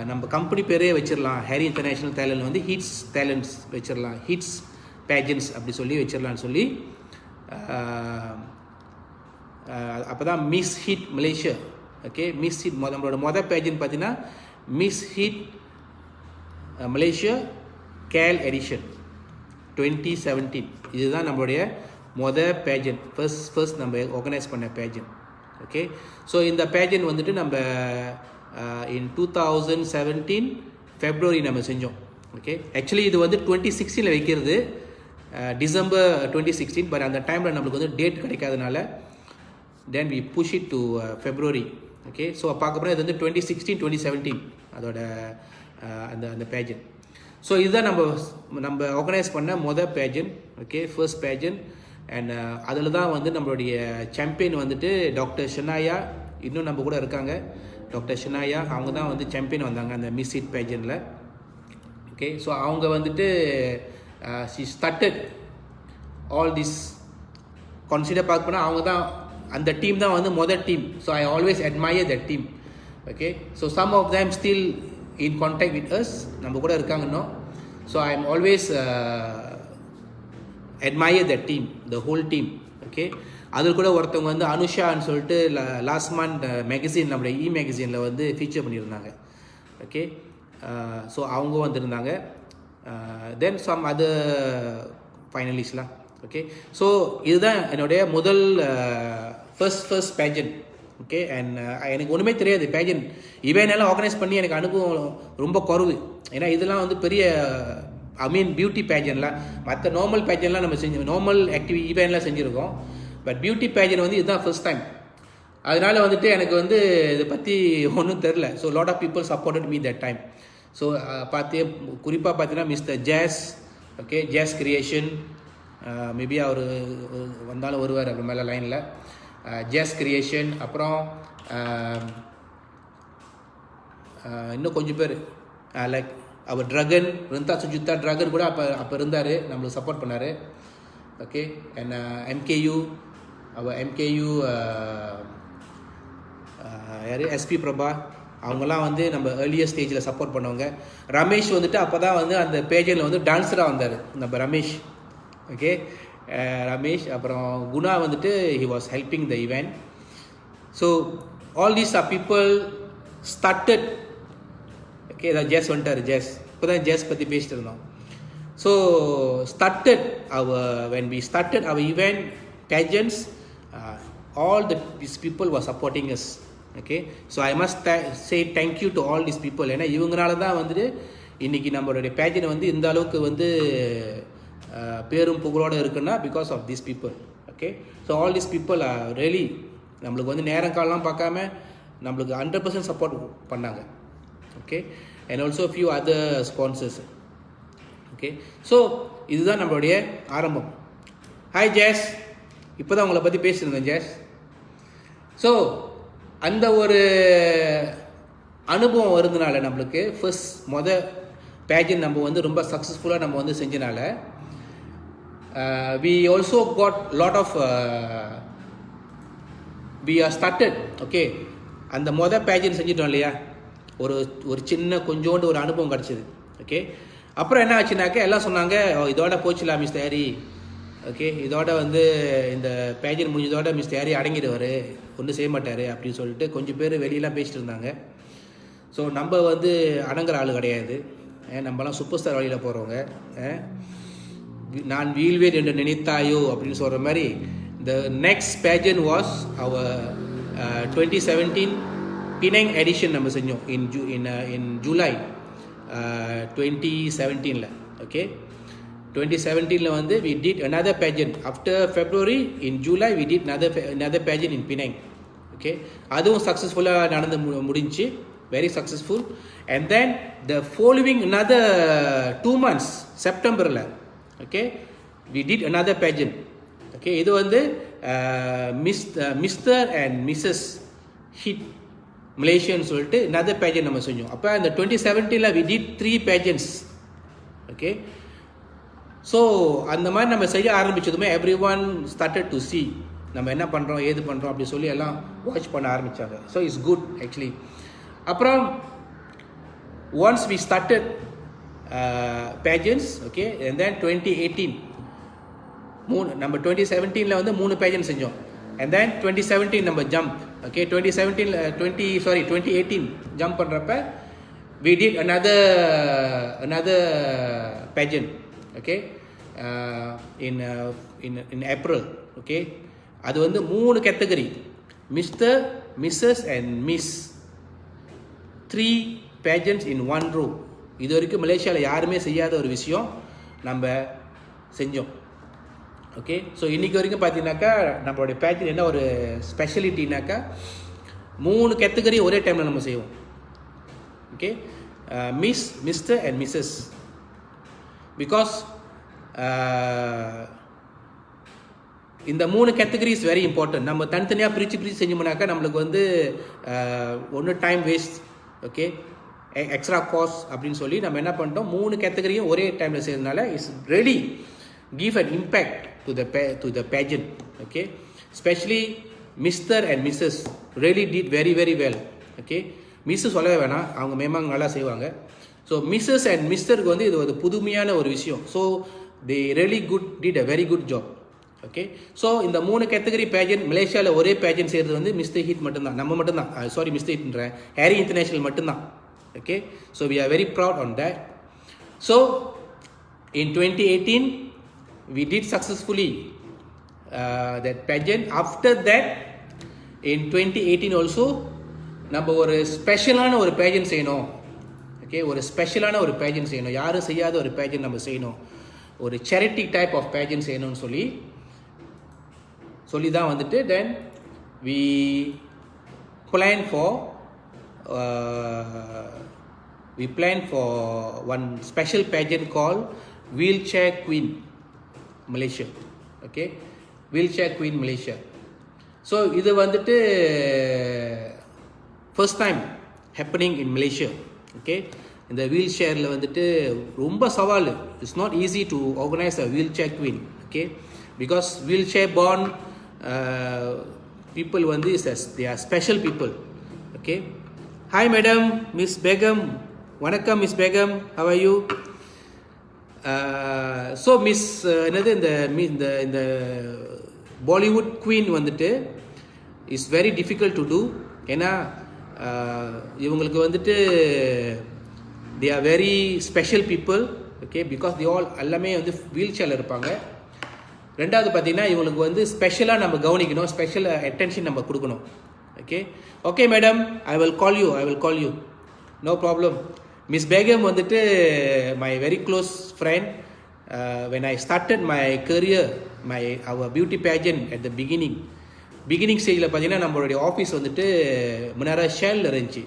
நம்ம கம்பெனி பேரே வச்சிடலாம், ஹேரி இன்டர்நேஷ்னல் டேலண்ட் வந்து ஹிட்ஸ் டேலண்ட்ஸ் வச்சிடலாம், ஹிட்ஸ் பேஜன்ஸ் அப்படி சொல்லி வச்சிடலான்னு சொல்லி அப்போ தான் Miss HIT Malaysia. Okay, Miss HIT நம்மளோட பேஜன் பார்த்தீங்கன்னா மிஸ் ஹிட் மலேசியா கேல் எடிஷன் 2017. இதுதான் நம்மளுடைய பேஜன், ஃபர்ஸ்ட் நம்ம ஆர்கனைஸ் பண்ண பேஜன். ஓகே, ஸோ இந்த பேஜன் வந்துட்டு நம்ம இன் 2017 ஃபெப்ரவரி நம்ம செஞ்சோம். ஓகே, ஆக்சுவலி இது வந்து 2016 வைக்கிறது, டிசம்பர் 2016. பட் அந்த டைமில் நம்மளுக்கு வந்து டேட் கிடைக்காதனால then we push it to February. Okay, so பார்க்கப்போனால் இது வந்து 2016-2017 அதோட அந்த பேஜன். ஸோ இதுதான் நம்ம ஆர்கனைஸ் பண்ண பேஜன். Okay, first பேஜன். அண்ட் அதில் தான் வந்து நம்மளுடைய சாம்பியன் வந்துட்டு டாக்டர் ஷனாயா, இன்னும் நம்ம கூட இருக்காங்க. டாக்டர் ஷனாயா அவங்க தான் வந்து சாம்பியன் வந்தாங்க அந்த மிஸ் ஹிட் பேஜனில். ஓகே, ஸோ அவங்க வந்துட்டு she started all this consider பார்க்க போனால் அவங்க தான் அந்த டீம் தான் வந்து team. So I always admire that team. Okay, so some of them still in contact with us, நம்ம கூட இருக்காங்க இன்னும். So I am always admire that team, the whole team. Okay, அதில் கூட ஒருத்தவங்க வந்து அனுஷான்னு சொல்லிட்டு லாஸ்ட் மந்த் மேகசின், நம்மளோட மேகசினில் வந்து ஃபீச்சர் பண்ணியிருந்தாங்க. ஓகே, ஸோ அவங்க வந்திருந்தாங்க. Then some other ஃபைனலிஸ்ட்லாம். Okay, so இதுதான் என்னுடைய முதல் ஃபர்ஸ்ட் பேஜன். ஓகே, அண்ட் எனக்கு ஒன்றுமே தெரியாது பேஜன் இவன் எல்லாம் ஆர்கனைஸ் பண்ணி எனக்கு அனுபவம் ரொம்ப குறைவு. ஏன்னா இதெல்லாம் வந்து பெரிய பியூட்டி பேஜன்லாம், மற்ற நார்மல் பேஜன்லாம் நம்ம நார்மல் ஈவெண்ட்லாம் செஞ்சுருக்கோம். பட் பியூட்டி பேஜன் வந்து இதுதான் ஃபர்ஸ்ட் டைம். அதனால வந்துட்டு எனக்கு வந்து இதை பற்றி ஒன்றும் தெரில. So lot of people supported me that time. So குறிப்பாக பார்த்தீங்கன்னா Mister Jace, okay, Jace Creation, maybe அவர் வந்தாலும் வருவார் அப்படி மேலே லைனில். ஜேஸ் கிரியேஷன், அப்புறம் இன்னும் கொஞ்சம் பேர் like our Dragon, Rintha Sujitha Dragon கூட அப்போ இருந்தார், நம்மளுக்கு சப்போர்ட் பண்ணார். ஓகே, அண்ட் எம்கேயூ, அவர் எம்கேயூ யார் எஸ்பி பிரபா, அவங்கெல்லாம் வந்து நம்ம ஏர்லியர் ஸ்டேஜில் சப்போர்ட் பண்ணவங்க. ரமேஷ் வந்துட்டு அப்போ தான் வந்து அந்த பேஜில் வந்து டான்ஸராக வந்தார் நம்ம ரமேஷ். ஓகே, ரமேஷ். அப்புறம் குணா வந்துட்டு he was helping the event. So all these are people started. Okay, இதான் ஜேஸ் வந்துட்டார். ஜேஸ் இப்போ தான் ஜேஸ் பற்றி பேசிட்டு இருந்தோம். So started when we started our event pageants, all these people were supporting us. Okay, so I must say thank you to all these people. ஏன்னா இவங்களால தான் வந்துட்டு இன்றைக்கி நம்மளுடைய பேஜனை வந்து இந்த அளவுக்கு வந்து பேரும் புகழோடு இருக்குன்னா because of these people. Okay, so all these people are really நம்மளுக்கு வந்து நேரம் காலம்லாம் பார்க்காம நம்மளுக்கு 100% சப்போர்ட் பண்ணாங்க. Okay, and also few other sponsors. Okay, so இதுதான் நம்மளுடைய ஆரம்பம். ஹாய் ஜேஸ், இப்போ தான் உங்களை பற்றி பேசியிருந்தேன் ஜேஸ். ஸோ அந்த ஒரு அனுபவம் வருதுனால நம்மளுக்கு பேஜன் நம்ம வந்து ரொம்ப சக்ஸஸ்ஃபுல்லாக நம்ம வந்து செஞ்சனால we also got lot of we are started. Okay, அந்த பேஜன் செஞ்சிட்டோம் இல்லையா, ஒரு சின்ன கொஞ்சோண்டு ஒரு அனுபவம் கிடச்சிது. ஓகே, அப்புறம் என்ன ஆச்சுனாக்கா எல்லாம் சொன்னாங்க இதோட போச்சுலாம் மிஸ்டர் ஹாரி. ஓகே, இதோட வந்து இந்த பேஜன் முடிஞ்சதோட மிஸ்டர் ஹாரி அடங்கிடுவார், ஒன்றும் செய்ய மாட்டார் அப்படின்னு சொல்லிட்டு கொஞ்சம் பேர் வெளியெல்லாம் பேசிட்டு இருந்தாங்க. ஸோ நம்ம வந்து அடங்குற ஆள் கிடையாது, நம்மலாம் சூப்பர் ஸ்டார் வழியில் போகிறவங்க. நான் வீழ்வேன் என்று நினைத்தாயோ அப்படின்னு சொல்கிற மாதிரி the next pageant was our 2017 Penang edition நம்ம செஞ்சோம் in July 2017. Okay, 2017 வந்து we did another pageant after February. In July we did another pageant in Penang. Okay, அதுவும் சக்ஸஸ்ஃபுல்லாக நடந்து முடிஞ்சு, very successful. And then the following another 2 months செப்டம்பரில், okay, we did another pageant. Okay, இது வந்து Mister and Mrs hit மலேசியான்னு சொல்லிட்டு another pageant நம்ம செஞ்சோம். அப்போ அந்த 2017 we did 3 pageants. Okay, so அந்த மாதிரி நம்ம செய்ய ஆரம்பித்ததுமே everyone started to see நம்ம என்ன பண்ணுறோம் ஏது பண்ணுறோம் அப்படி சொல்லி எல்லாம் வாட்ச் பண்ண ஆரம்பித்தாங்க. So it's good actually. அப்புறம் once we started pageants, okay, and then 2018 நம்ம 2017 வந்து 3 pageants செஞ்சோம். and then 2017 நம்ம jump. okay, 2018 jump பண்றப்ப we did another pageant. okay, in April. okay, அது வந்து 3 category, Mister, Mrs and Miss, 3 pageants in 1 row. இது வரைக்கும் மலேசியாவில் யாருமே செய்யாத ஒரு விஷயம் நம்ம செஞ்சோம். ஓகே, ஸோ இன்றைக்கி வரைக்கும் பார்த்தீங்கன்னாக்கா நம்மளுடைய பேஜன் என்ன ஒரு ஸ்பெஷலிட்டினாக்கா 3 கேட்டகரி ஒரே டைமில் நம்ம செய்வோம். Okay, Miss, Mister and Mrs. Because இந்த 3 கேட்டகரி இஸ் வெரி இம்பார்ட்டன்ட். நம்ம தனித்தனியாக பிரித்து செஞ்சோம்னாக்கா நம்மளுக்கு வந்து ஒன்று time waste, okay, extra cost அப்படின்னு சொல்லி நம்ம என்ன பண்ணிட்டோம் 3 கேட்டகரியும் ஒரே டைமில் செய்யறதுனால it's ready give an impact to the pageant. okay, especially Mr. and Mrs. really did very very well. okay, Mrs. சொல்லவே வேணாம், அவங்க மேமாங்க நல்லா செய்வாங்க. So Mrs. and Mr. வந்து இது ஒரு புதுமையான ஒரு விஷயம். So they really did a very good job. Okay, so இந்த 3 கேட்டகரி பேஜன் மலேசியாவில் ஒரே பேஜன் செய்கிறது வந்து மிஸ்டர் ஹிட் மட்டும்தான், நம்ம மட்டும்தான். சாரி, மிஸ்டர் ஹிட்ன்றேன், ஹாரி இன்டர்நேஷ்னல் மட்டும்தான். Okay, so we are very proud on that. So in 2018 we did successfully that pageant. After that in 2018 also நம்ம ஒரு ஸ்பெஷலான ஒரு பேஜன் செய்யணும். ஓகே, ஒரு ஸ்பெஷலான ஒரு பேஜன் செய்யணும், யாரும் செய்யாத ஒரு பேஜன் நம்ம செய்யணும், ஒரு சேரிட்டி டைப் ஆஃப் பேஜன் செய்யணும்னு சொல்லி தான் வந்துட்டு then we plan for one special pageant called Wheelchair Queen Malaysia. Okay, Wheelchair Queen Malaysia. So இது வந்துட்டு first time happening in Malaysia. Okay, இந்த wheelchairல வந்துட்டு ரொம்ப சவால். It's not easy to organize a wheelchair queen. Okay, because wheelchair born people வந்து they are special people. Okay, hi madam, Miss Begum. வணக்கம் Miss Begum, how are you? So Miss என்னது இந்த Bollywood queen வந்துட்டு is very difficult to do. ஏன்னா இவங்களுக்கு வந்துட்டு they are very special people. Okay, because they all எல்லாமே வந்து wheel சேர்ல இருப்பாங்க. ரெண்டாவது பார்த்தீங்கன்னா இவங்களுக்கு வந்து ஸ்பெஷலாக நம்ம கவனிக்கணும், ஸ்பெஷல் அட்டென்ஷன் நம்ம கொடுக்கணும். Okay madam, I will call you, no problem. Miss Begum வந்துட்டு my very close friend. when I started my career, our beauty pageant at the beginning ஸ்டேஜில் பார்த்தீங்கன்னா நம்மளுடைய ஆஃபீஸ் வந்துட்டு மனாரா ஷெல் இருந்துச்சு,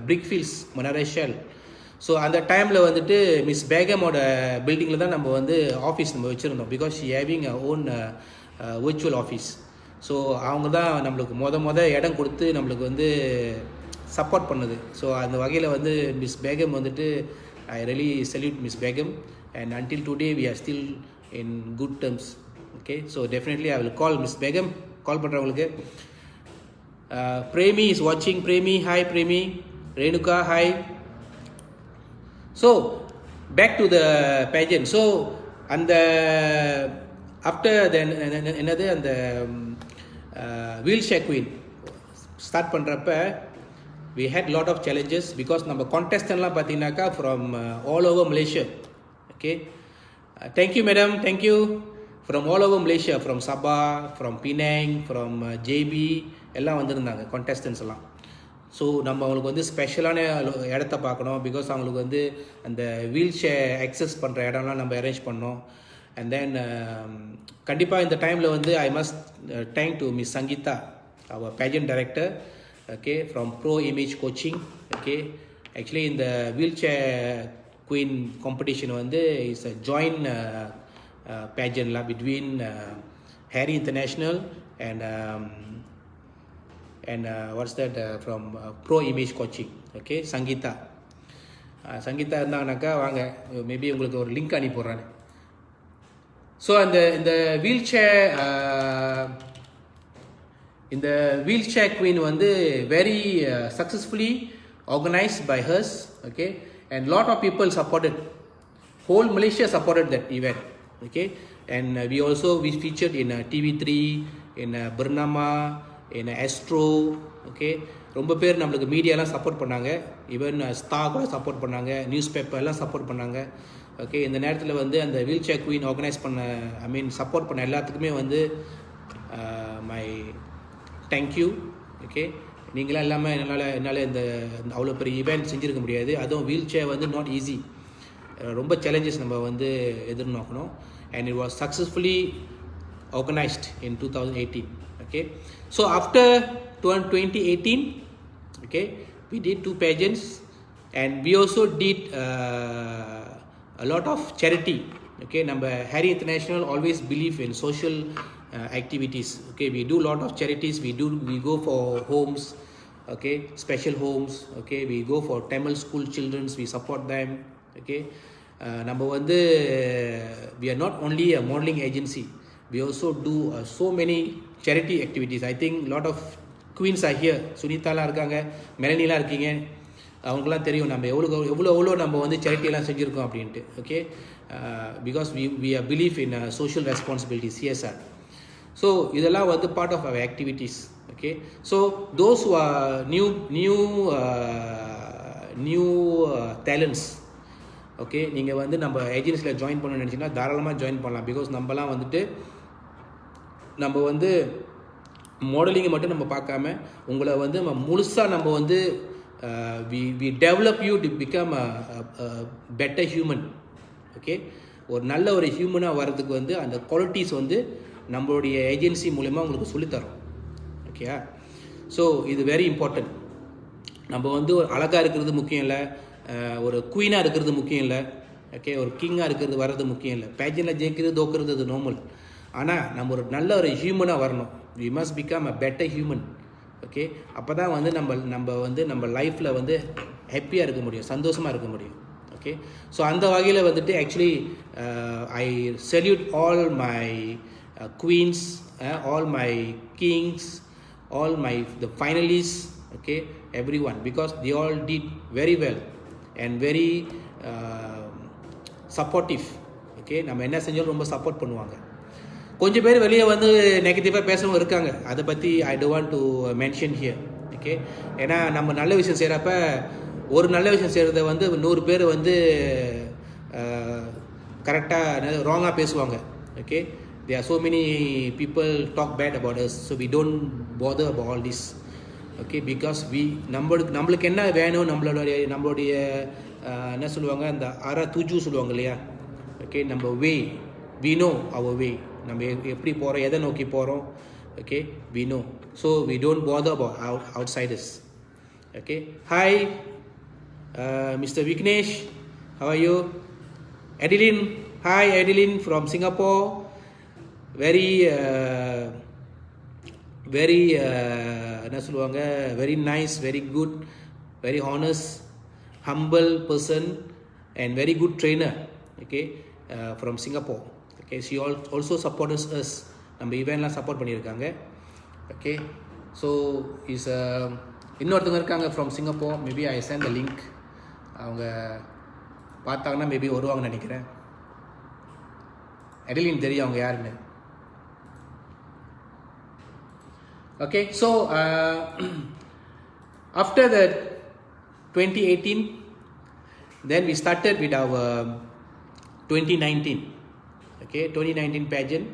பிரிக்ஃபீல்ட்ஸ் மனாரா ஷெல். ஸோ அந்த டைமில் வந்துட்டு மிஸ் பேகமோட பில்டிங்கில் தான் நம்ம வந்து ஆஃபீஸ் நம்ம வச்சுருந்தோம். Because she having a own virtual office. So அவங்க தான் நம்மளுக்கு மொத இடம் கொடுத்து நம்மளுக்கு வந்து சப்போர்ட் பண்ணுது. ஸோ அந்த வகையில் வந்து மிஸ் பேகம் வந்துட்டு I really salute Miss Begum. And until today we are still in good terms. Okay, so definitely I will call Miss Begum. Call பண்ணுறவங்களுக்கு பிரேமி இஸ் வாட்சிங். Premi, hi Premi. Renuka, hi. So back to the pageant. So and after then another and the wheelchair queen start பண்றப்ப we had lot of challenges because நம்ம contestant எல்லாம் பார்த்தீங்கன்னாக்கா from all over Malaysia. Okay, thank you madam, thank you. From all over Malaysia, from Sabah, from Penang, from JB எல்லாம் வந்திருந்தாங்க contestants எல்லாம். So நம்ம அவங்களுக்கு வந்து ஸ்பெஷலான இடத்த பார்க்கணும். பிகாஸ் அவங்களுக்கு வந்து அந்த வீல் சேர் அக்சஸ் பண்ணுற இடம்லாம் நம்ம அரேஞ்ச் பண்ணோம். அண்ட் தென் கண்டிப்பாக இந்த டைமில் வந்து I must thank to Miss Sangeetha, அவர் pageant director. Okay, from Pro Image Coaching. Okay, actually இந்த வீல் சேர் குயின் காம்படிஷன் வந்து இஸ் அ ஜாயின் பேஜன்லாம் between Harry International and what's that from Pro Image Coaching. Okay, Sangeeta இருந்தாங்கனாக்கா வாங்க, maybe உங்களுக்கு ஒரு link அனுப்பிடுறேன். So இந்த wheel chair queen வந்து very successfully organized by hers. Okay, and lot of people supported, whole Malaysia supported that event. Okay, and we featured in TV3, in Bernama, in Astro. Okay, ரொம்ப பேர் நம்மளுக்கு மீடியாலாம் support பண்ணாங்க. Even star கூட support பண்ணாங்க, news பேப்பர்லாம் support பண்ணாங்க. Okay, இந்த நேரத்தில் வந்து அந்த வீல் சேர் குவீன் ஆர்கனைஸ் பண்ண சப்போர்ட் பண்ண எல்லாத்துக்குமே வந்து மை தேங்க்யூ. ஓகே, நீங்களாம் இல்லாமல் என்னால் இந்த அவ்வளோ பெரிய ஈவெண்ட் செஞ்சுருக்க முடியாது. அதுவும் வீல் சேர் வந்து நாட் ஈஸி, ரொம்ப சேலஞ்சஸ் நம்ம வந்து எதிர்நோக்கணும். And it was successfully organized in 2018. Okay, so after 2018, okay, we did 2 pageants and we also did a lot of charity. Okay, number Harry International always believe in social activities. Okay, we do lot of charities. We go for homes. Okay, special homes. Okay, we go for Tamil school children, we support them. Okay, நம்ம வந்து we are not only a modeling agency, we also do so many charity activities. I think lot of queens are here. சுனிதாலாம் இருக்காங்க, மெலனிலாம் இருக்கீங்க, அவங்களுக்குலாம் தெரியும் நம்ம எவ்வளோ நம்ம வந்து சேரிட்டியெல்லாம் செஞ்சுருக்கோம் அப்படின்ட்டு. Okay, because we are believe in social responsibility, CSR. So இதெல்லாம் வந்து part of our activities. Okay, so those who are new talents. Okay, நீங்கள் வந்து நம்ம ஏஜென்சியில் ஜாயின் பண்ணணும்னு நினச்சிங்கன்னா தாராளமாக ஜாயின் பண்ணலாம். பிகாஸ் நம்ம வந்து மாடலிங்கை மட்டும் நம்ம பார்க்காம உங்களை வந்து முழுசாக நம்ம வந்து we develop you to become a better human. Okay, ஒரு நல்ல ஒரு ஹியூமனாக வர்றதுக்கு வந்து அந்த குவாலிட்டிஸ் வந்து நம்மளுடைய ஏஜென்சி மூலமா உங்களுக்கு சொல்லித்தரோம். ஓகேயா? ஸோ இது வெரி இம்பார்ட்டன்ட். நம்ம வந்து ஒரு அழகாக இருக்கிறது முக்கியம் இல்லை, ஒரு குயினாக இருக்கிறது முக்கியம் இல்லை, ஓகே, ஒரு கிங்காக இருக்கிறது வர்றது முக்கியம் இல்லை. பேஜனில் ஜெயிக்கிறது தோக்கிறது அது நார்மல். ஆனால் நம்ம ஒரு நல்ல ஒரு ஹியூமனாக வரணும். We must become a better human. Okay, அப்போ தான் வந்து நம்ம லைஃப்பில் வந்து ஹாப்பியாக இருக்க முடியும், சந்தோஷமாக இருக்க முடியும். ஓகே, ஸோ அந்த வகையில் வந்துட்டு actually I salute all my queens, all my Kings, all the finalists, okay, everyone, because they all did very well and very supportive. Okay, நம்ம என்ன செஞ்சாலும் ரொம்ப சப்போர்ட் பண்ணுவாங்க. கொஞ்சம் பேர் வெளியே வந்து நெகட்டிவாக பேசவும் இருக்காங்க, அதை பற்றி I don't want to mention here. Okay, ஏன்னா நம்ம நல்ல விஷயம் செய்கிறப்ப ஒரு நல்ல விஷயம் செய்கிறத வந்து 100 பேர் வந்து கரெக்டாக ராங்காக பேசுவாங்க. Okay, there are so many people talk bad about us, so we don't bother about all this. Okay, because நம்மளுக்கு என்ன வேணும், நம்மளுடைய என்ன சொல்லுவாங்க, அந்த அரை துஜு சொல்லுவாங்க இல்லையா. ஓகே, நம்ம வே, we know our way, நம்ம எப்படி போகிறோம், எதை நோக்கி போகிறோம். Okay, we know, so we don't bother about outsiders. Okay, hi Mr. Vignesh, how are you? Adeline, hi Adeline from Singapore. Very என்ன சொல்லுவாங்க, very nice, very good, very honest, humble person and very good trainer. Okay, from Singapore. Okay, she also supports us. நம்ம ஈவென்ட்லாம் support பண்ணியிருக்காங்க. Okay, so is இன்னொருத்தவங்க இருக்காங்க from Singapore. Maybe I sent the link. அவங்க பார்த்தாங்கன்னா maybe வருவாங்கன்னு நினைக்கிறேன். எடலின் தெரியும் அவங்க யாருன்னு. Okay, so after the 2018, then we started with our 2019. Okay, 2019 pageant.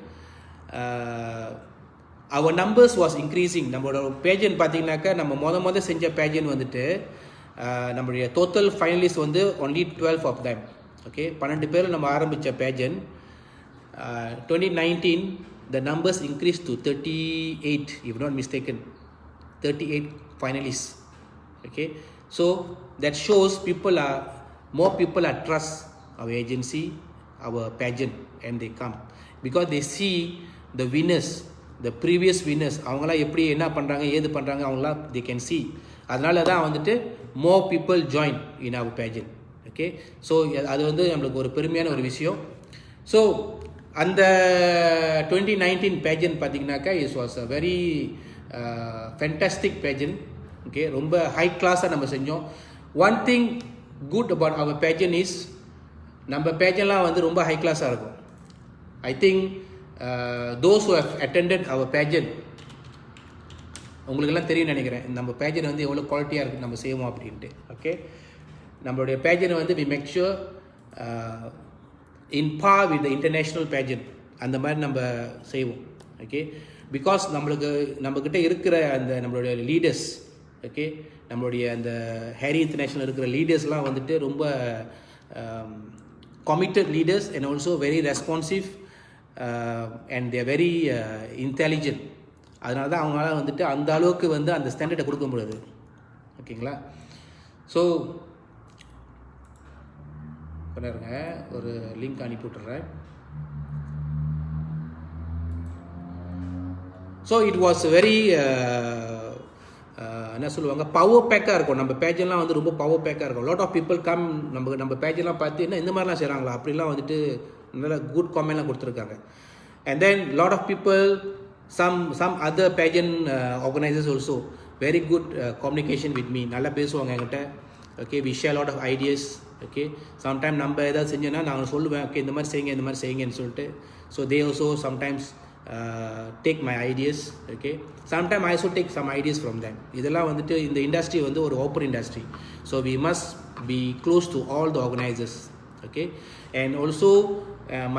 Our numbers was increasing. நம்மளோட pageant பார்த்தீங்கன்னாக்கா நம்ம மொத செஞ்ச pageant வந்துட்டு நம்மளுடைய total finalists வந்து only 12 of them. Okay, 12 பேர் நம்ம ஆரம்பித்த pageant. 2019 the numbers increased to 38, if not mistaken, 38 finalists. Okay, so that shows more people are trust our agency, our pageant, and they come because they see the winners, the previous winners, அவங்களா எப்படி என்ன பண்றாங்க ஏது பண்றாங்க அவங்களா they can see. அதனால தான் வந்துட்டு more people join in our pageant. Okay, so அது வந்து நம்மளுக்கு ஒரு பெருமையான ஒரு விஷயம். So அந்த 2019 pageant பார்த்தீங்கன்னாக்கா it was a very fantastic pageant. Okay, ரொம்ப ஹை கிளாஸாக நம்ம செஞ்சோம். One thing good about our pageant is நம்ம pageantலாம் வந்து ரொம்ப ஹை கிளாஸாக இருக்கும். I think those who have attended our pageant உங்களுக்கெல்லாம் தெரியும் நினைக்கிறேன் நம்ம pageant வந்து எவ்வளோ குவாலிட்டியாக இருக்குது நம்ம செய்வோம் அப்படின்ட்டு. ஓகே, நம்மளுடைய pageant வந்து we make sure in par with the international pageant அந்த மாதிரி நம்ம செய்வோம். ஓகே, பிகாஸ் நம்மக்கிட்ட இருக்கிற அந்த நம்மளுடைய லீடர்ஸ், ஓகே, நம்மளுடைய அந்த ஹேரி இன்டர்நேஷ்னல் இருக்கிற லீடர்ஸ்லாம் வந்துட்டு ரொம்ப committed leaders and also very responsive and they are very intelligent. அதனால தான் அவங்களால வந்துட்டு அந்த அளவுக்கு வந்து அந்த ஸ்டாண்டர்டை கொடுக்க முடியாது. ஓகேங்களா? ஸோ பண்ணுறேங்க, ஒரு லிங்க் அனுப்பி விட்டுறேன். ஸோ இட் வாஸ் வெரி என்ன சொல்லுவாங்க, பவர் பேக்காக இருக்கும். நம்ம பேஜெல்லாம் வந்து ரொம்ப பவர் பேக்காக இருக்கும். லாட் ஆஃப் பீப்புள் கம் நம்ம பேஜெல்லாம் பார்த்து என்ன இந்த மாதிரிலாம் செய்கிறாங்களா அப்படிலாம் வந்துட்டு நல்ல குட் காமெண்ட்லாம் கொடுத்துருக்காங்க. And then lot of people some other pageant organizers also very good communication with me. நல்லா பேசுவாங்க என்கிட்ட. Okay, we share a lot of ideas. Okay, sometime நம்ம ஏதாவது செஞ்சோன்னா நான் சொல்லுவேன், ஓகே இந்த மாதிரி செய்யுங்கன்னு சொல்லிட்டு. So they also sometimes take my ideas. Okay, sometimes I also take some ideas from them. இதெல்லாம் வந்துட்டு இந்த இண்டஸ்ட்ரி வந்து ஒரு open industry. So we must be close to all the organizers. Okay, and also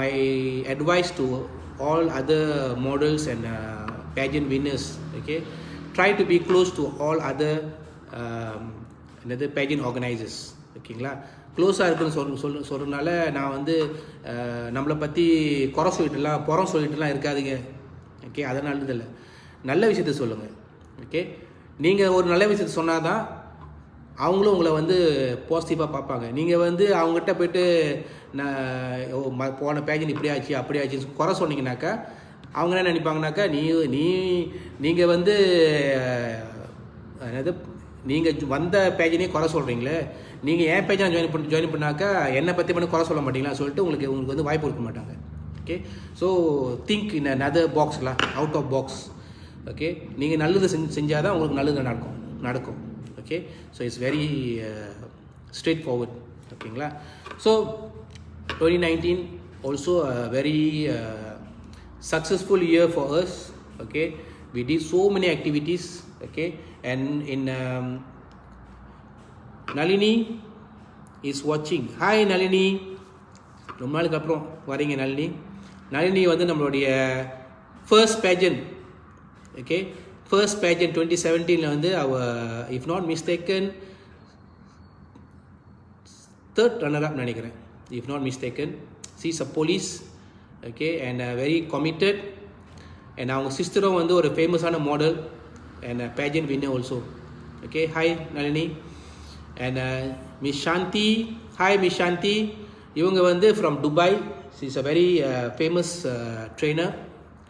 my advice to all other models and pageant winners, okay, try to be close to all other another pageant organizers, ஓகேங்களா. க்ளோஸாக இருக்குன்னு சொல்கிறதுனால நான் வந்து நம்மளை பற்றி குறை சொல்லிட்டுலாம் புறம் சொல்லிட்டுலாம் இருக்காதுங்க, ஓகே. அதனால இல்லை, நல்ல விஷயத்த சொல்லுங்கள், ஓகே. நீங்கள் ஒரு நல்ல விஷயத்த சொன்னால் தான் அவங்களும் உங்களை வந்து பாசிட்டிவாக பார்ப்பாங்க. நீங்கள் வந்து அவங்ககிட்ட போய்ட்டு நான் போன பேஜன் இப்படி ஆச்சு அப்படி ஆச்சுன்னு குறை சொன்னீங்கன்னாக்கா அவங்க என்ன நினைப்பாங்கனாக்கா, நீங்கள் வந்து என்னது நீங்கள் வந்த பேஜனே குறை சொல்கிறீங்களே, நீங்கள் ஏன் பேஜை ஜாயின் பண்ணாக்கா என்னை பற்றி பண்ணி குறை சொல்ல மாட்டீங்களா சொல்லிட்டு உங்களுக்கு வந்து வாய்ப்பு கொடுக்க மாட்டாங்க, okay. So think in another பாக்ஸ்லாம், அவுட் ஆஃப் பாக்ஸ், ஓகே. நீங்கள் நல்லது செஞ்சால் தான் உங்களுக்கு நல்லது நடக்கும், okay. So it's very straight forward, ஓகேங்களா. So 2019 also a very successful year for us, okay. We did so many activities, okay. And in Nalini is watching. Hi Nalini, ரொம்ப நாளுக்கு அப்புறம் வரீங்க நளினி வந்து நம்மளுடைய ஃபர்ஸ்ட் பேஜன், ஓகே. ஃபர்ஸ்ட் பேஜன் 2017 வந்து if not mistaken third runner up நினைக்கிறேன், if not mistaken. She's a police, okay, and very committed. And அவங்க சிஸ்டரும் வந்து ஒரு ஃபேமஸான model and a pageant winner also, okay. Hi Nalini. And Miss Shanti, hi Miss Shanti, இவங்க வந்து from Dubai. She's a very famous trainer,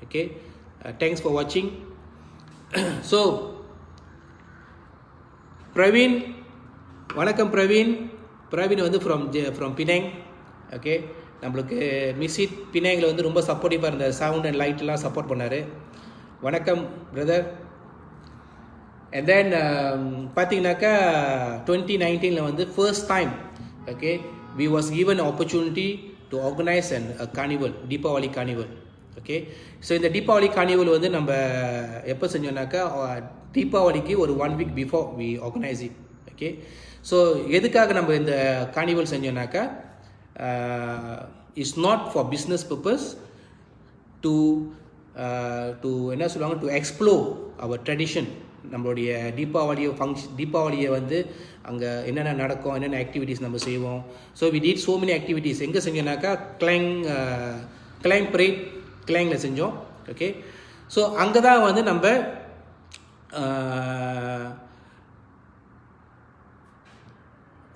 okay. Thanks for watching. So Praveen, வணக்கம் பிரவீன் வந்து from Penang, okay. நம்மளுக்கு மிஸ்இட் பினாங்கில் வந்து ரொம்ப சப்போர்ட்டிவாக இருந்தார், sound and லைட்லாம் சப்போர்ட் பண்ணார். வணக்கம் பிரதர். அண்ட் தென் பார்த்தீங்கன்னாக்கா 2019 வந்து first time, okay, we was given an opportunity to organize a carnival, Deepavali carnival, okay. So இந்த தீபாவளி கார்னிவல் வந்து நம்ம எப்போ செஞ்சோம்னாக்கா தீபாவளிக்கு ஒரு 1 week before we organize it, okay. So எதுக்காக நம்ம இந்த கார்னிவல் செஞ்சோம்னாக்கா it's not for business purpose, to என்ன சொல்லுவாங்க, டு எக்ஸ்ப்ளோர் அவர் ட்ரெடிஷன். நம்மளுடைய தீபாவளியை வந்து அங்கே என்னென்ன நடக்கும், என்னென்ன ஆக்டிவிட்டீஸ் நம்ம செய்வோம். So we did so many activities. எங்கே செஞ்சோம்னாக்கா கிளைங் பரேட் கிளைங்கில் செஞ்சோம், ஓகே. ஸோ அங்கே தான் வந்து நம்ம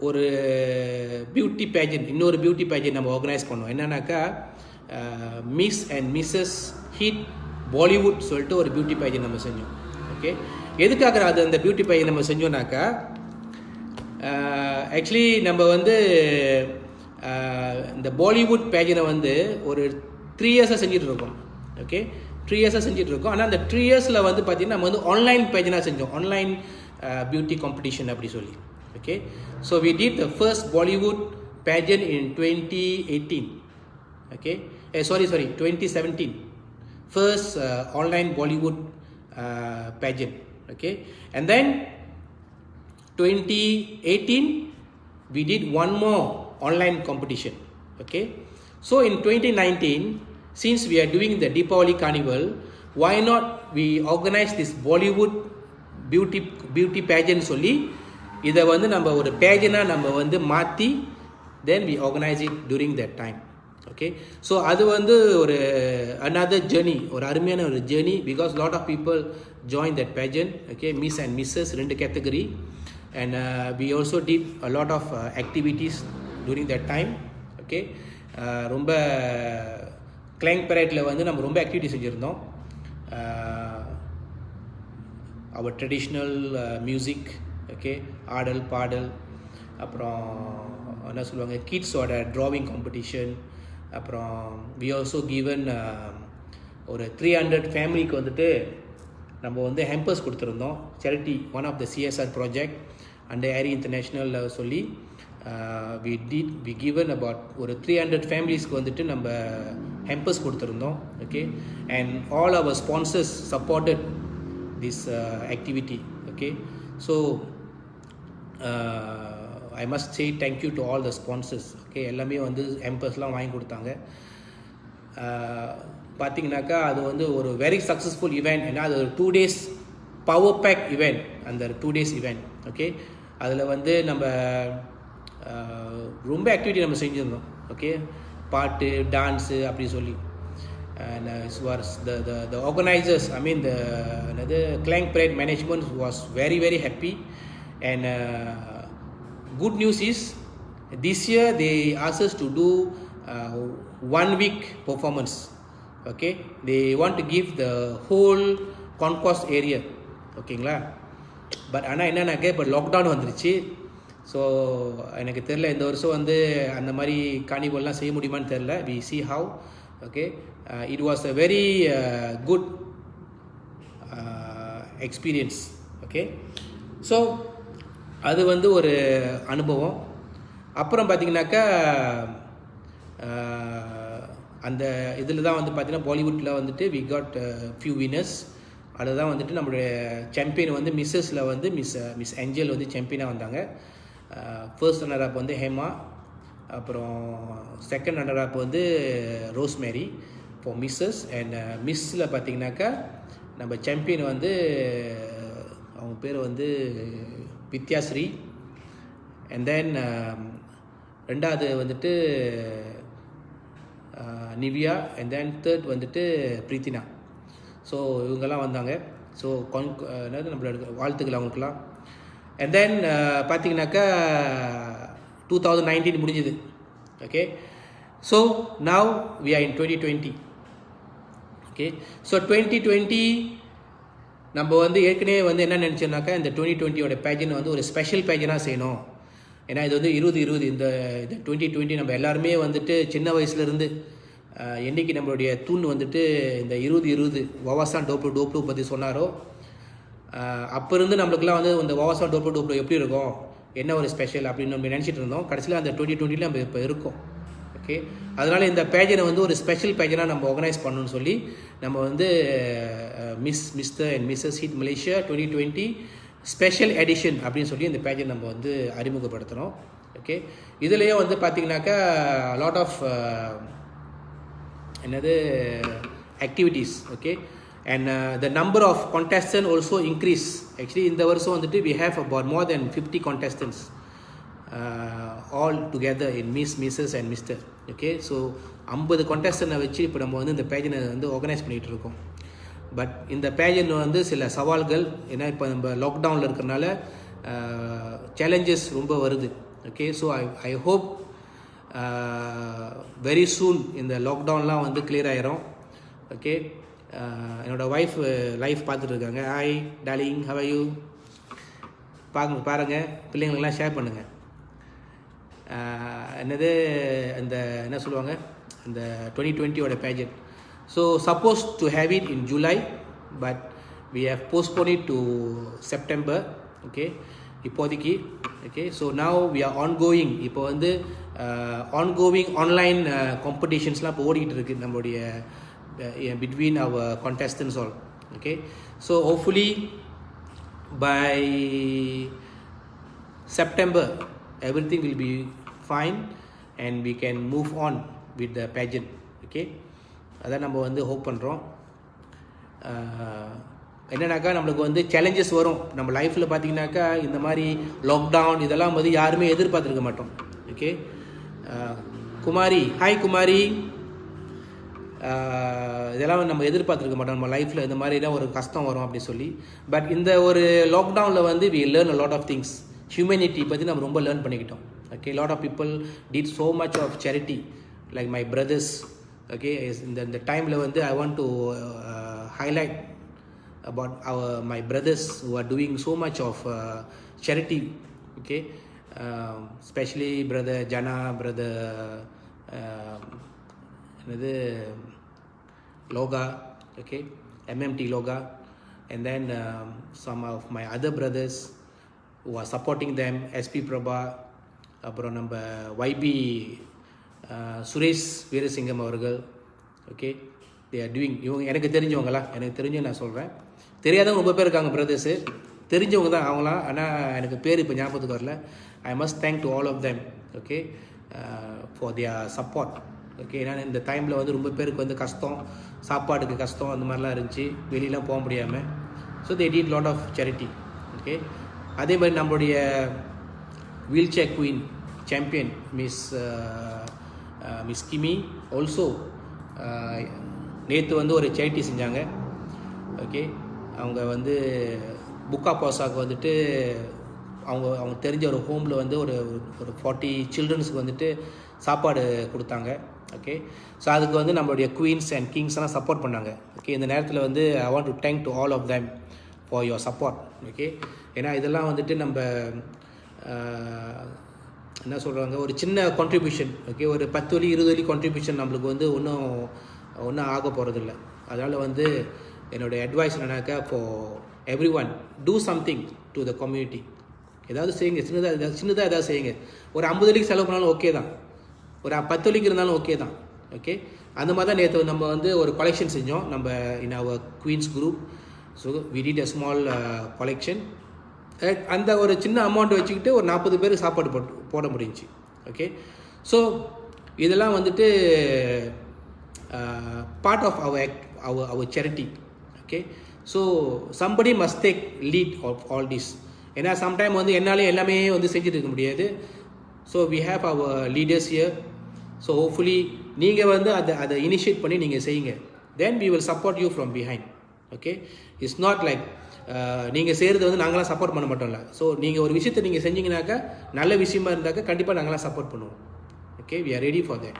ஒரு பியூட்டி பேஜன், இன்னொரு பியூட்டி பேஜன் நம்ம ஆர்கனைஸ் பண்ணோம். என்னன்னாக்கா Miss and Mrs HIT Bollywood சொல்லிட்டு ஒரு பியூட்டி பேஜன் நம்ம செஞ்சோம், ஓகே. எதுக்காக அந்த பியூட்டி பேஜன் நம்ம செஞ்சோம்னாக்கா, ஆக்சுவலி நம்ம வந்து இந்த பாலிவுட் பேஜனை வந்து ஒரு 3 years செஞ்சிட்ருக்கோம், ஓகே. 3 years செஞ்சிட்ருக்கோம். ஆனால் அந்த 3 years வந்து பார்த்திங்கன்னா நம்ம வந்து ஆன்லைன் பேஜனாக செஞ்சோம், ஆன்லைன் பியூட்டி காம்படிஷன் அப்படி சொல்லி, okay. So we did the first Bollywood pageant in 2018, okay. 2017, first online Bollywood pageant, okay. And then 2018 we did one more online competition, okay. So in 2019, since we are doing the Deepavali Carnival, why not we organize this Bollywood beauty pageant சொல்லி இதை வந்து நம்ம ஒரு பேஜனாக நம்ம வந்து மாற்றி then we organise it during that time, okay. So அது வந்து ஒரு அனதர் ஜேர்னி, ஒரு அருமையான ஒரு journey, because lot of people join that pageant, okay. Miss and Mrs 2 category. And we also did a lot of activities during that time, okay. ரொம்ப Klang பரேட்டில் வந்து நம்ம ரொம்ப ஆக்டிவிட்டி செஞ்சுருந்தோம். அவர் ட்ரெடிஷ்னல் மியூசிக், ஓகே, ஆடல் பாடல், அப்புறம் என்ன சொல்லுவாங்க கிட்ஸோட ட்ராவிங் காம்படிஷன். அப்புறம் வி ஆல்சோ கிவன் ஒரு 300 ஃபேமிலிக்கு வந்துட்டு நம்ம வந்து ஹெம்பர்ஸ் கொடுத்துருந்தோம், charity, one of the CSR project under Harry International சொல்லி வி கிவன் அபவுட் ஒரு 300 ஃபேமிலிஸ்க்கு வந்துட்டு நம்ம ஹெம்பர்ஸ் கொடுத்துருந்தோம், okay. And all our sponsors supported this activity, okay. So I must say thank you to all the sponsors, okay. எல்லாமே வந்து ஹெம்பர்ஸ்லாம் வாங்கி கொடுத்தாங்க. பார்த்தீங்கன்னாக்கா அது வந்து ஒரு வெரி சக்ஸஸ்ஃபுல் ஈவெண்ட். ஏன்னா அது ஒரு 2 days பவர் பேக் ஈவெண்ட். அந்த 2 days ஈவெண்ட் ஓகே. அதில் வந்து நம்ம ரொம்ப ஆக்டிவிட்டி நம்ம செஞ்சுருந்தோம் ஓகே. பாட்டு டான்ஸு அப்படி சொல்லி. And the organizers, I mean the Klang Parade management was very very happy. And good news is this year they asked us to do 1 week performance. Okay, they want to give the whole concourse area. ஓகேங்களா. But ஆனால் என்னன்னாக்க இப்போ lockdown வந்துருச்சு. So எனக்கு தெரில இந்த வருஷம் வந்து அந்த மாதிரி கார்னிவல்லாம் செய்ய முடியுமான்னு தெரில. we see how. Okay, it was a very good experience. Okay, so அது வந்து ஒரு அனுபவம். அப்புறம் பார்த்திங்கனாக்கா அந்த இதில் தான் வந்து பார்த்திங்கன்னா பாலிவுட்டில் வந்துட்டு we got few winners. அதுதான் வந்துட்டு நம்மளுடைய சாம்பியன் வந்து மிஸ்ஸஸில் வந்து மிஸ் ஏஞ்சல் வந்து சாம்பியனாக வந்தாங்க. ஃபர்ஸ்ட் ரன்னர் அப் வந்து ஹேமா, அப்புறம் செகண்ட் ரன்னர் அப் வந்து ரோஸ்மேரி ஃபார் மிஸ்ஸஸ். அண்ட் மிஸ்ஸில் பார்த்திங்கனாக்கா நம்ம சாம்பியன் வந்து அவங்க பேர் வந்து வித்யாஸ்ரீ. அண்ட் தென் ரெண்டாவது வந்துட்டு நிவ்யா. அண்ட் தென் தேர்ட் வந்துட்டு பிரீத்தினா. ஸோ இவங்கெல்லாம் வந்தாங்க. ஸோ என்னது நம்மளோட வாழ்த்துக்கள் அவங்களுக்குலாம். அண்ட் தென் பார்த்திங்கனாக்கா 2019 முடிஞ்சுது. Okay, so now we are in 2020. Okay, so 2020 நம்ம வந்து ஏற்கனவே வந்து என்ன நினச்சோம்னாக்கா இந்த 2020யோட பேஜன் வந்து ஒரு ஸ்பெஷல் பேஜனாக செய்யணும். ஏன்னா இது வந்து 2020 இந்த 2020 நம்ம எல்லாருமே வந்துட்டு சின்ன வயசுலேருந்து என்றைக்கு நம்மளுடைய தூண் வந்துட்டு இந்த 2020 வவாசான் டோப்ளோ பற்றி சொன்னாரோ அப்போ இருந்து நம்மளுக்குலாம் வந்து இந்த வவாசான் டோப்ளோ எப்படி இருக்கும், என்ன ஒரு ஸ்பெஷல் அப்படின்னு நம்ம நினச்சிட்டு இருந்தோம். கடைசியில் அந்த 2020 நம்ம இப்போ இருக்கோம். ஓகே, அதனால் இந்த பேஜனை வந்து ஒரு ஸ்பெஷல் பேஜனாக நம்ம ஆர்கனைஸ் பண்ணணும்னு சொல்லி நம்ம வந்து Mister and Mrs HIT Malaysia 2020 special edition அப்படின்னு சொல்லி இந்த பேஜை நம்ம வந்து அறிமுகப்படுத்துகிறோம். ஓகே, இதுலேயே வந்து பார்த்திங்கனாக்கா லாட் ஆஃப் என்னது activities. Okay, and the number of contestants also increase. Actually இந்த வருஷம் வந்துட்டு we have about more than 50 contestants all together in Mrs and Mister. Okay, so 50 contestants வச்சு இப்போ நம்ம வந்து இந்த பேஜனை வந்து ஆர்கனைஸ் பண்ணிகிட்டு இருக்கோம். பட் இந்த பேஜன் வந்து சில சவால்கள், ஏன்னா இப்போ நம்ம லாக்டவுனில் இருக்கிறனால சேலஞ்சஸ் ரொம்ப வருது. Okay, so I hope very soon இந்த லாக்டவுன்லாம் வந்து கிளியர் ஆகிரும். ஓகே, என்னோடய ஒய்ஃப் லைஃப் பார்த்துட்டு இருக்காங்க. Hi darling, how are you? பாருங்கள், பிள்ளைங்களுக்கெல்லாம் ஷேர் பண்ணுங்கள். என்னது அந்த என்ன சொல்லுவாங்க இந்த 2020யோட pageant. So suppose to have it in July, but we have postpone it to September. Okay, இப்போதைக்கு. Okay, so now we are ongoing. இப்போ வந்து ஆன்கோவிங் ஆன்லைன் காம்படிஷன்ஸ்லாம் இப்போ ஓடிக்கிட்டு இருக்குது நம்மளுடைய between our contestants all. Okay, so hopefully by September everything will be fine and we can move on with the pageant. Okay, அதான் நம்ம வந்து ஹோப் பண்ணுறோம். என்னன்னாக்கா நம்மளுக்கு வந்து சேலஞ்சஸ் வரும் நம்ம லைஃப்பில். பார்த்திங்கனாக்கா இந்த மாதிரி லாக்டவுன் இதெல்லாம் வந்து யாருமே எதிர்பார்த்துருக்க மாட்டோம். ஓகே, குமாரி, ஹாய் குமாரி. இதெல்லாம் நம்ம எதிர்பார்த்துருக்க மாட்டோம் நம்ம லைஃப்பில் இந்த மாதிரிலாம் ஒரு கஷ்டம் வரும் அப்படி சொல்லி. பட் இந்த ஒரு லாக்டவுனில் வந்து we learn a lot of things. Humanity பற்றி நம்ம ரொம்ப லேர்ன் பண்ணிக்கிட்டோம். Okay, lot of people did so much of charity like my brothers. Okay, இந்த டைமில் வந்து I want to highlight about my brothers who are doing so much of charity. Okay, especially brother Jana, brother another Loga, okay, MMT Loga, and then some of my other brothers who are supporting them, SP Prabha, அப்புறம் நம்ம YB Suresh Veerasingam அவர்கள். Okay, they are doing, இவங்க எனக்கு தெரிஞ்சவங்க நான் சொல்கிறேன். தெரியாதவங்க ரொம்ப பேர் இருக்காங்க பிரதர்ஸு, தெரிஞ்சவங்க தான் அவங்களாம். ஆனால் எனக்கு பேர் இப்போ ஞாபகத்துக்கு வரல. I must thank to all of them, okay, for their support. Okay. ஏன்னா இந்த டைமில் வந்து ரொம்ப பேருக்கு வந்து கஷ்டம், சாப்பாடுக்கு கஷ்டம் அந்த மாதிரிலாம் இருந்துச்சு, வெளியெலாம் போக முடியாமல். So they did lot of charity. Okay. அதே மாதிரி நம்மளுடைய wheel chair queen champion Miss Kimi also நேற்று வந்து ஒரு சேரிட்டி செஞ்சாங்க. ஓகே. அவங்க வந்து புக்கா பாசாக்கு வந்துட்டு அவங்க தெரிஞ்ச ஒரு ஹோமில் வந்து ஒரு 40 சில்ட்ரன்ஸுக்கு வந்துட்டு சாப்பாடு கொடுத்தாங்க. ஓகே. ஸோ அதுக்கு வந்து நம்மளுடைய குவீன்ஸ் அண்ட் கிங்ஸ்லாம் சப்போர்ட் பண்ணாங்க. ஓகே. இந்த நேரத்தில் வந்து I want to thank to all of them for your support. Okay. ஏன்னா இதெல்லாம் வந்துட்டு நம்ம என்ன சொல்கிறாங்க, ஒரு சின்ன கான்ட்ரிபியூஷன். ஓகே. ஒரு 10 வழி 20 வழி கான்ட்ரிபியூஷன் நம்மளுக்கு வந்து ஒன்றும் ஆக போகிறதில்ல. அதனால் வந்து என்னுடைய அட்வைஸ் என்னன்னாக்கா, for every one do something to the community. ஏதாவது செய்யுங்க, சின்னதாக ஏதாவது செய்யுங்க. ஒரு 50 வழிக்கு செலவு பண்ணாலும் ஓகே தான், ஒரு 10 வழிக்கு இருந்தாலும் ஓகே தான். ஓகே. அந்த மாதிரி தான் நேற்று நம்ம வந்து ஒரு கலெக்ஷன் செஞ்சோம் நம்ம in our queens group. So we did a small collection. அந்த ஒரு சின்ன அமௌண்ட் வச்சுக்கிட்டு ஒரு 40 பேருக்கு சாப்பாடு போட முடிஞ்சிச்சு. ஓகே. ஸோ இதெல்லாம் வந்துட்டு part of our charity. Okay. So somebody must take lead of all this. ஏன்னா சம்டைம் வந்து என்னாலே எல்லாமே வந்து செஞ்சுட்டு இருக்க முடியாது. So we have our leaders here. So hopefully நீங்கள் வந்து அதை இனிஷியேட் பண்ணி நீங்கள் செய்யுங்க. Then we will support you from behind. Okay. It's not like நீங்கள் செய்கிறது வந்து நாங்களாம் சப்போர்ட் பண்ண மாட்டோம்ல. ஸோ நீங்கள் ஒரு விஷயத்தை நீங்கள் செஞ்சீங்கன்னாக்கா, நல்ல விஷயமா இருந்தாக்கா கண்டிப்பாக நாங்களாம் சப்போர்ட் பண்ணுவோம். Okay. we are ready for that.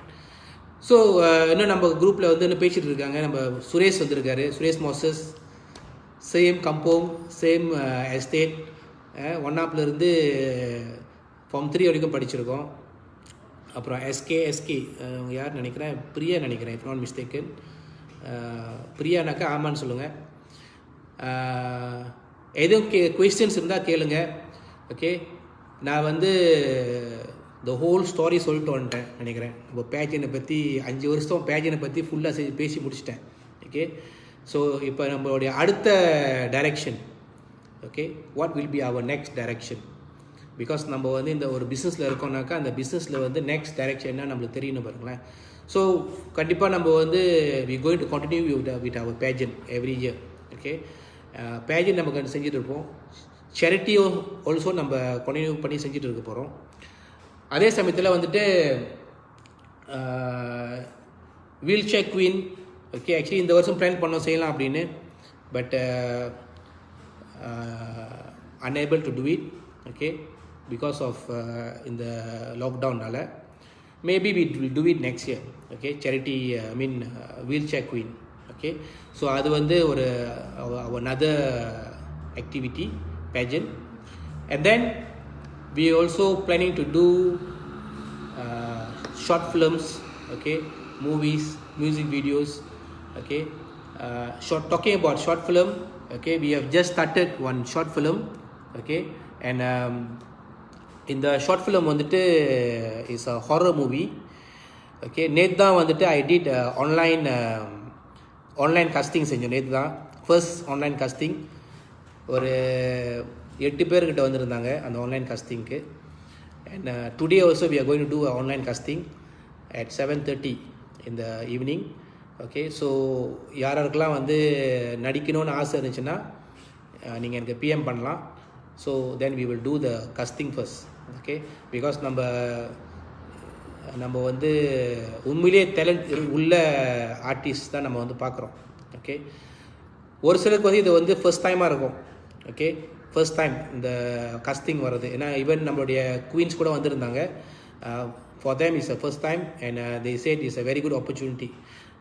So இன்னும் நம்ம குரூப்பில் வந்து இன்னும் பேசிகிட்டு இருக்காங்க. நம்ம சுரேஷ் வந்திருக்காரு, சுரேஷ் மோசஸ். சேம் கம்போங், சேம் எஸ்டேட், 1ஆப்லேருந்து ஃபார்ம் 3 வரைக்கும் படிச்சிருக்கோம். அப்புறம் எஸ்கே யார் நினைக்கிறேன், பிரியா நினைக்கிறேன், இஃப் நாட் மிஸ்டேக்கன். பிரியானாக்கா ஆமான்னு சொல்லுங்கள். எதுவும் கொஸ்டின்ஸ் இருந்தால் கேளுங்க. ஓகே. நான் வந்து த ஹோல் ஸ்டோரி சொல்லிட்டு வந்துட்டேன் நினைக்கிறேன். நம்ம பேஜினை பற்றி 5 வருஷம் பேஜினை பற்றி ஃபுல்லாக பேசி முடிச்சிட்டேன். ஓகே. ஸோ இப்போ நம்மளுடைய அடுத்த direction, okay, what will be our next direction. Because நம்ம வந்து இந்த ஒரு பிஸ்னஸில் இருக்கோம்னாக்கா, அந்த பிஸ்னஸில் வந்து நெக்ஸ்ட் டைரெக்ஷன் என்ன நம்மளுக்கு தெரியணும் பாருங்களேன். ஸோ கண்டிப்பாக நம்ம வந்து we going to continue with our pageant every year. Okay. Pageant நம்ம செஞ்சுட்டு இருப்போம். சேரிட்டியும் ஆல்சோ நம்ம கண்டினியூ பண்ணி செஞ்சுட்டு இருக்க போகிறோம். அதே சமயத்தில் வந்துட்டு wheel chair queen, okay, actually இந்த வருஷம் பிளான் பண்ணோம் செய்யலாம் அப்படின்னு, but unable to do it. Okay, because of இந்த லாக்டவுனால். Maybe we will do it next year. Okay, charity, wheel chair queen. Okay. So அது வந்து ஒரு another activity pageant. And then we also planning to do short films, okay, movies, music videos. Okay. Talking about short film, okay, we have just started one short film. Okay. And in the short film வந்துட்டு is a horror movie. Okay. நேற்று தான் வந்துட்டு I did online casting செஞ்சோம். நேற்று தான் first online costing. ஒரு 8 பேர்கிட்ட வந்திருந்தாங்க அந்த ஆன்லைன் காஸ்டிங்க்கு. And today also we are going to do a online casting at 7:30 in the evening. Okay. So யாருக்கெல்லாம் வந்து நடிக்கணும்னு ஆசை இருந்துச்சுன்னா நீங்கள் எனக்கு பிஎம் பண்ணலாம். So then we will do the casting first. Okay. Because நம்ம வந்து உண்மையிலேயே டேலண்ட் உள்ள ஆர்டிஸ்ட் தான் நம்ம வந்து பார்க்குறோம். ஓகே. ஒரு சிலருக்கு வந்து இது வந்து ஃபர்ஸ்ட் டைமாக இருக்கும். ஓகே. ஃபர்ஸ்ட் டைம் இந்த casting வர்றது. ஏன்னா ஈவன் நம்மளுடைய குவீன்ஸ் கூட வந்திருந்தாங்க. For them it's the first time and they said it's a very good opportunity,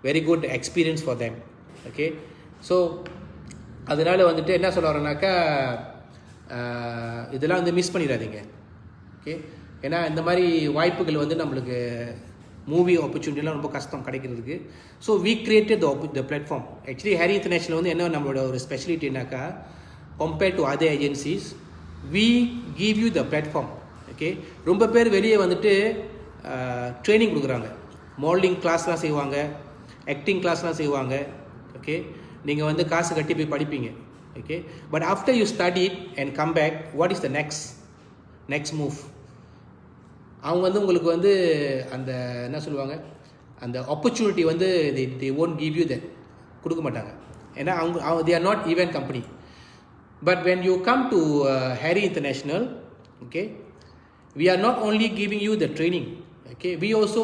very good experience for them. Okay. So அதனால் வந்துட்டு என்ன சொல்ல வரேன்னாக்கா, இதெல்லாம் வந்து மிஸ் பண்ணிடாதீங்க. ஓகே. ஏன்னா இந்த மாதிரி வாய்ப்புகள் வந்து நம்மளுக்கு மூவி ஆப்பர்ச்சுனிட்டிலாம் ரொம்ப கஷ்டம் கிடைக்கிறதுக்கு. So we created the platform. Actually Harry International வந்து என்ன நம்மளோட ஒரு ஸ்பெஷலிட்டினாக்கா, compared to other agencies, we give you the platform. Okay. ரொம்ப பேர் வெளியே வந்துட்டு ட்ரைனிங் கொடுக்குறாங்க, மாடலிங் கிளாஸ்லாம் செய்வாங்க, ஆக்டிங் கிளாஸ்லாம் செய்வாங்க. ஓகே. நீங்கள் வந்து காசு கட்டி போய் படிப்பீங்க. Okay. But after you study and come back, what is the next move? அவங்க வந்து உங்களுக்கு வந்து அந்த என்ன சொல்லுவாங்க, அந்த ஆப்பர்ச்சுனிட்டி வந்து they won't give you that, கொடுக்க மாட்டாங்க. ஏன்னா அவங்க they are not event company. But when you come to Harry International, okay, we are not only giving you the training, okay, we also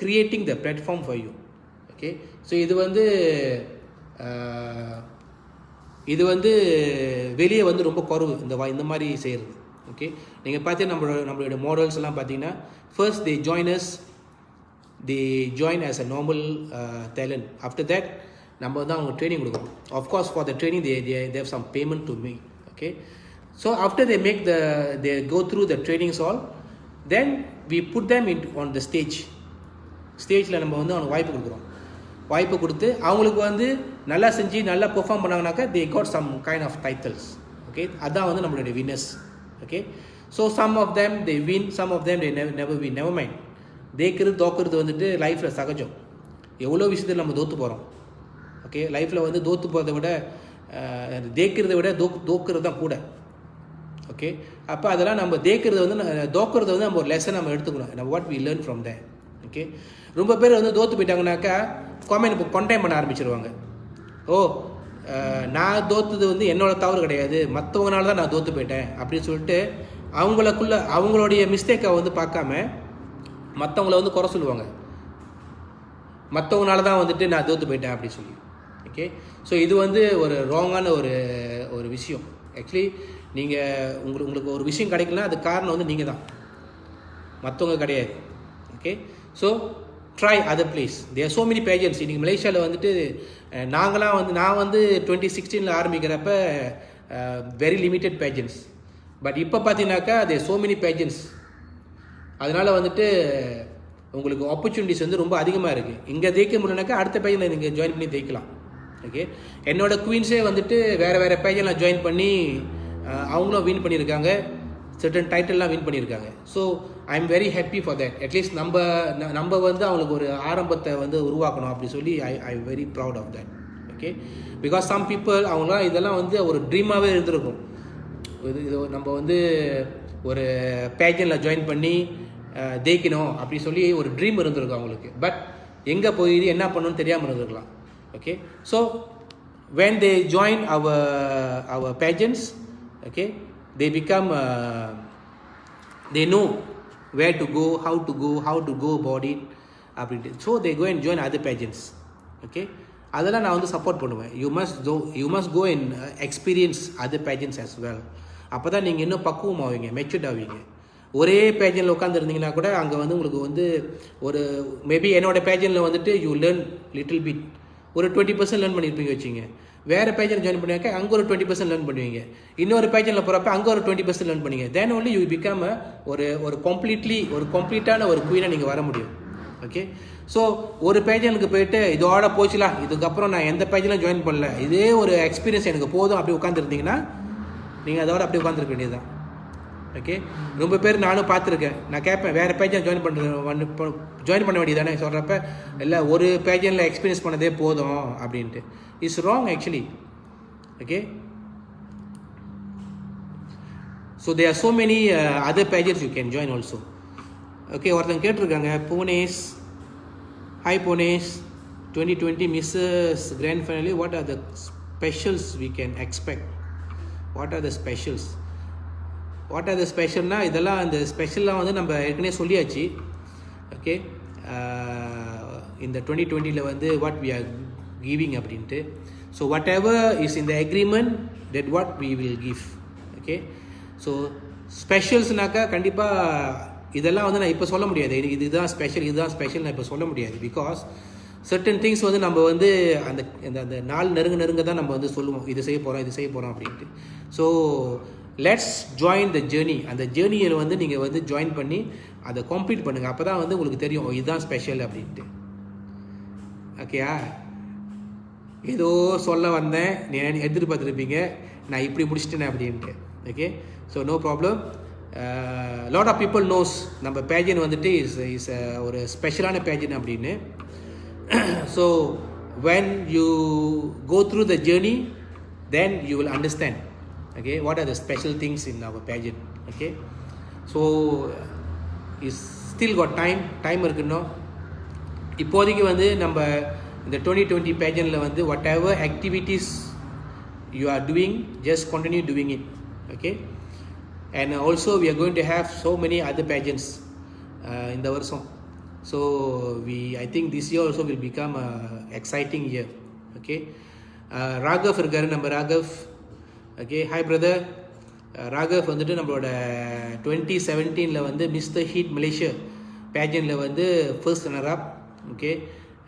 creating the platform for you, okay. So இது வந்து வெளியே வந்து ரொம்ப குறைவு இந்த மாதிரி செய்கிறது, okay. நீங்கள் பார்த்து நம்மளோட மாடல்ஸ் எல்லாம் பார்த்தீங்கன்னா first they join as a normal talent. After that நம்ம வந்து அவங்க ட்ரைனிங் கொடுக்கணும். Of course for the training they have some payment to me, okay. So after they go through the trainings all, then we put them on the ஸ்டேஜில் நம்ம வந்து அவங்களுக்கு வாய்ப்பு கொடுத்து அவங்களுக்கு வந்து நல்லா செஞ்சு நல்லா perform பண்ணாங்கனாக்கா they got some kind of titles, okay. அதான் வந்து நம்மளுடைய winners, okay. So some of them they win, some of them they never win, never mind. தோக்குறது வந்துட்டு லைஃப்பில் சகஜம். எவ்வளோ விஷயத்தில் நம்ம தோற்று போகிறோம், ஓகே. லைஃப்பில் வந்து தோற்று போகிறத விட தேக்கிறத விட தோக்குறது தான் கூட, ஓகே. அப்போ அதெல்லாம் நம்ம தோக்குறது வந்து நம்ம ஒரு லெசன் நம்ம எடுத்துக்கணும். நம்ம what we learn from there, okay. ரொம்ப பேர் வந்து தோற்று போயிட்டாங்கனாக்கா கொண்டைம் பண்ண ஆரம்பிச்சிருவாங்க. நான் தோற்றது வந்து என்னோட தவறு கிடையாது, மற்றவங்களால தான் நான் தோற்று போயிட்டேன் அப்படின்னு சொல்லிட்டு அவங்களுடைய மிஸ்டேக்கை வந்து பார்க்காம மற்றவங்கள வந்து குறை சொல்லுவாங்க. மற்றவங்களால தான் வந்துட்டு நான் தோற்று போயிட்டேன் அப்படின்னு சொல்லி, ஓகே. ஸோ இது வந்து ஒரு ராங்கான ஒரு விஷயம். ஆக்சுவலி உங்களுக்கு ஒரு விஷயம் கிடைக்கலனா அது காரணம் வந்து நீங்கள் தான், மற்றவங்க கிடையாது, okay. So try other place. There so many pageants. இன்றைக்கி மலேசியாவில் வந்துட்டு நான் வந்து 2016 ஆரம்பிக்கிறப்ப வெரி லிமிட்டட் pageants. பட் இப்போ பார்த்தீங்கன்னாக்கா தேர் so many pageants. அதனால் வந்துட்டு உங்களுக்கு ஆப்பர்ச்சுனிட்டிஸ் வந்து ரொம்ப அதிகமாக இருக்குது. இங்கே தேய்க்க முடியலனாக்கா அடுத்த பேஜில் நீங்கள் ஜாயின் பண்ணி தேய்க்கலாம், ஓகே. என்னோடய குவீன்ஸே வந்துட்டு வேறு பேஜெல்லாம் ஜாயின் பண்ணி அவங்களும் வின் பண்ணியிருக்காங்க, சர்டன் டைட்டில்லாம் வின் பண்ணியிருக்காங்க. So I am very happy for that. At least நம்ம வந்து அவங்களுக்கு ஒரு ஆரம்பத்தை வந்து உருவாக்கணும் அப்படி சொல்லி I very proud of that, okay. Because some people அவங்களாம் இதெல்லாம் வந்து ஒரு ட்ரீமாகவே இருந்திருக்கும். இது நம்ம வந்து ஒரு பேஜனில் ஜாயின் பண்ணி தேய்க்கணும் அப்படி சொல்லி ஒரு ட்ரீம் இருந்திருக்கும் அவங்களுக்கு. பட் எங்கே போய் என்ன பண்ணணும்னு தெரியாமல் இருந்திருக்கலாம், okay. So when they join our pageants, okay, they become they know where to go, how to go about it அப்படின்ட்டு. So they go and join other pageants, okay. அதெல்லாம் நான் வந்து சப்போர்ட் பண்ணுவேன். you must go and experience other pageants as well. அப்போ தான் நீங்கள் இன்னும் பக்குவம் ஆவீங்க, மெச்சூர்ட் ஆவீங்க. ஒரே பேஜனில் உட்காந்துருந்தீங்கன்னா கூட அங்கே வந்து உங்களுக்கு வந்து ஒரு மேபி என்னோட பேஜனில் வந்துட்டு யூ லேர்ன் லிட்டில் பிட், ஒரு 20% லேர்ன் பண்ணியிருப்பீங்க வச்சுங்க. வேறு பேஜனில் ஜாயின் பண்ணுவாங்க, அங்கே ஒரு 20% லேர்ன் பண்ணுவீங்க. இன்னொரு பேஜனில் போகிறப்ப அங்கே ஒரு 20% லேர்ன் பண்ணுவீங்க. தென் ஒன்லி யூ பிகம் ஒரு கம்ப்ளீட்டான ஒரு குயினாக நீங்கள் வர முடியும், ஓகே. ஸோ ஒரு பேஜனுக்கு போயிட்டு இதோட போச்சுலாம், இதுக்கப்புறம் நான் எந்த பேஜிலும் ஜாயின் பண்ணல, இதே ஒரு எக்ஸ்பீரியன்ஸ் எனக்கு போதும் அப்படி உட்காந்துருந்தீங்கன்னா நீங்கள் அதோட அப்படி உட்காந்துருக்க வேண்டியது தான், ஓகே. ரொம்ப பேர் நானும் பார்த்துருக்கேன். நான் கேட்பேன் வேறு பேஜன் ஜாயின் பண்ண வேண்டியது தானே சொல்கிறப்ப, இல்லை ஒரு பேஜனில் எக்ஸ்பீரியன்ஸ் பண்ணதே போதும் அப்படின்ட்டு. It's wrong actually, okay. So there are so many other pageants you can join also, okay. ஒருத்தங்க கேட்டிருக்காங்க, Bhuvanesh, hi Bhuvanesh, 2020 Mrs. Grand Finale, what are the specials we can expect? What are the specials? ஸ்பெஷல்னா இதெல்லாம் இந்த ஸ்பெஷல்லாம் வந்து நம்ம ஏற்கனவே சொல்லியாச்சு, okay. இந்த 2020 வந்து வாட் வி ஆர் கிவிங் அப்படின்ட்டு. ஸோ வாட் எவர் இஸ் இந்த agreement that what we will give, okay. So ஸ்பெஷல்ஸ்னாக்கா கண்டிப்பாக இதெல்லாம் வந்து நான் இப்போ சொல்ல முடியாது, இதுதான் ஸ்பெஷல் நான் இப்போ சொல்ல முடியாது. பிகாஸ் சர்டன் திங்ஸ் வந்து நம்ம வந்து அந்த நாள் நெருங்க தான் நம்ம வந்து சொல்லுவோம், இது செய்ய போகிறோம் அப்படின்ட்டு. So let's join the journey. அந்த ஜேர்னியில் வந்து நீங்கள் வந்து ஜாயின் பண்ணி அதை கம்ப்ளீட் பண்ணுங்கள். அப்போ தான் வந்து உங்களுக்கு தெரியும் இதுதான் ஸ்பெஷல் அப்படின்ட்டு, ஓகேயா. ஏதோ சொல்ல வந்தேன், நீ எதிர்பார்த்துருப்பீங்க நான் இப்படி முடிச்சிட்டேனே அப்படின்ட்டு, okay. So no problem. Lot of people knows நம்ம பேஜன் வந்துட்டு இஸ் ஒரு ஸ்பெஷலான பேஜன் அப்படின்னு. So when you go through the journey, then you will understand, okay, what are the special things in our pageant, okay. So is still got time இருக்குன்னோ, இப்போதைக்கு வந்து நம்ம இந்த 2020 பேஜனில் வந்து what ever activities you are doing, just continue doing it, okay? And also we are going to have so many other pageants in the வருஷம். So I think this year also will become a exciting year, okay? Raghav இருக்காரு, நம்ம Raghav. Okay, hi brother. Raghav வந்துட்டு நம்மளோட 2017 வந்து mister Heat Malaysia பேஜனில் வந்து first runner up, okay.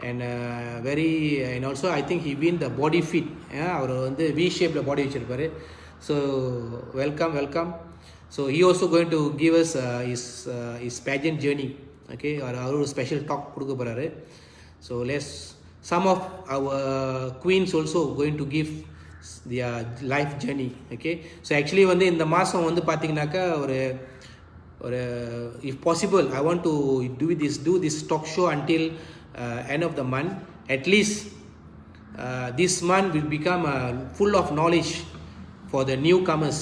And and also I think he win the body fit. அவர் வந்து V ஷேப்பில் பாடி வச்சுருப்பாரு. So welcome. So he also going to give us his pageant journey, okay. அவர் ஒரு special talk கொடுக்க போகிறாரு. So some of our queens also going to give their life journey, okay. So actually வந்து இந்த மாதம் வந்து பார்த்தீங்கன்னாக்கா ஒரு if possible I want to do this talk show until end of the month. At least this month will become full of knowledge for the newcomers,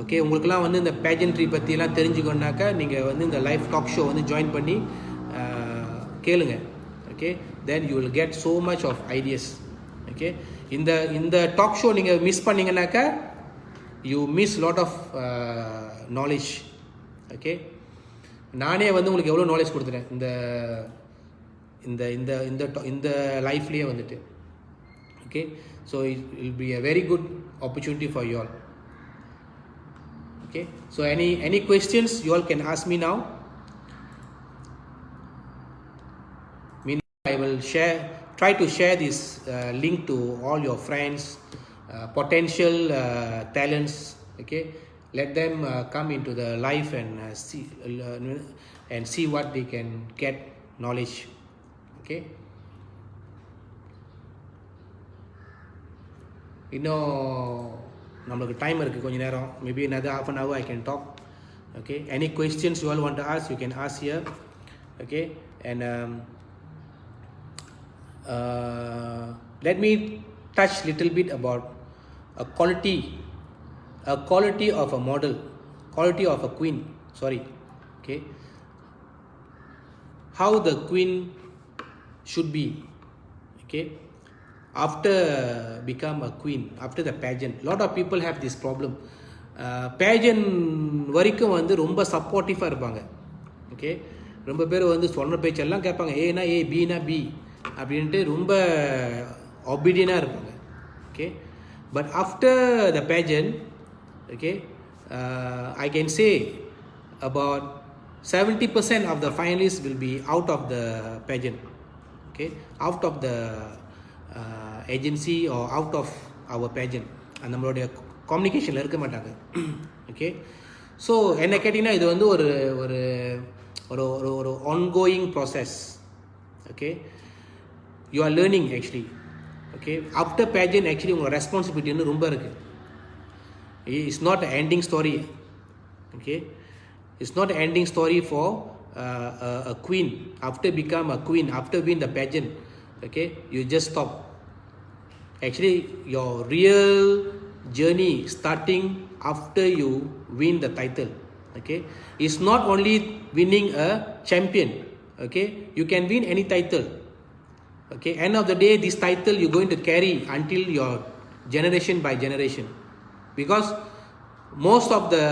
okay. உங்களுக்குலாம் வந்து இந்த பேஜன்ட்ரி பற்றிலாம் தெரிஞ்சுக்கணுன்னாக்கா நீங்கள் வந்து இந்த லைவ் டாக் ஷோ வந்து ஜாயின் பண்ணி கேளுங்க, okay. Then you will get so much of ideas, okay. இந்த டாக் ஷோ நீங்கள் miss பண்ணிங்கனாக்கா you miss lot of knowledge, okay. நானே வந்து உங்களுக்கு எவ்வளோ நாலேஜ் கொடுத்துட்டேன் இந்த லைஃப்லேயே வந்துட்டு, okay. So it will be a very good opportunity for you all, okay. So any questions you all can ask me now. I will try to share this link to all your friends, potential talents, okay. Let them come into the life and see what they can get knowledge, okay. இன்னும் நம்மளுக்கு time இருக்குது கொஞ்சம் நேரம், maybe another half an hour I can talk, okay. Any questions you all want to ask, you can ask here, okay. And let me touch little bit about a quality of a model, quality of a queen, okay. How the queen should be, okay, after become a queen, after the pageant. Lot of people have this problem. Pageant வரைக்கும் வந்து ரொம்ப சப்போர்ட்டிவாக இருப்பாங்க, okay. ரொம்ப பேர் வந்து சொன்ன பேச்செல்லாம் கேட்பாங்க, ஏனா ஏ பினா பி அப்படின்ட்டு ரொம்ப ஒபீடியனாக இருப்பாங்க, okay. But after the பேஜன், okay, I can say about 70% of the finalists will be out of the pageant, okay, out of the agency or out of our pageant. அந்த நம்மளுடைய கம்யூனிகேஷனில் இருக்க மாட்டாங்க, ஓகே. ஸோ என்ன கேட்டிங்கன்னா இது வந்து ஒரு ஒரு ஒரு ஒரு ongoing process, okay. You are learning actually, okay. After pageant actually உங்களோட ரெஸ்பான்சிபிலிட்டி வந்து ரொம்ப இருக்குது. It's not an ending story, okay. It's not an ending story for a queen. After become a queen, after win the pageant, okay, you just stop. Actually your real journey starting after you win the title, okay. It's not only winning a champion, okay. You can win any title, okay. End of the day this title you're going to carry until your generation by generation, because most of the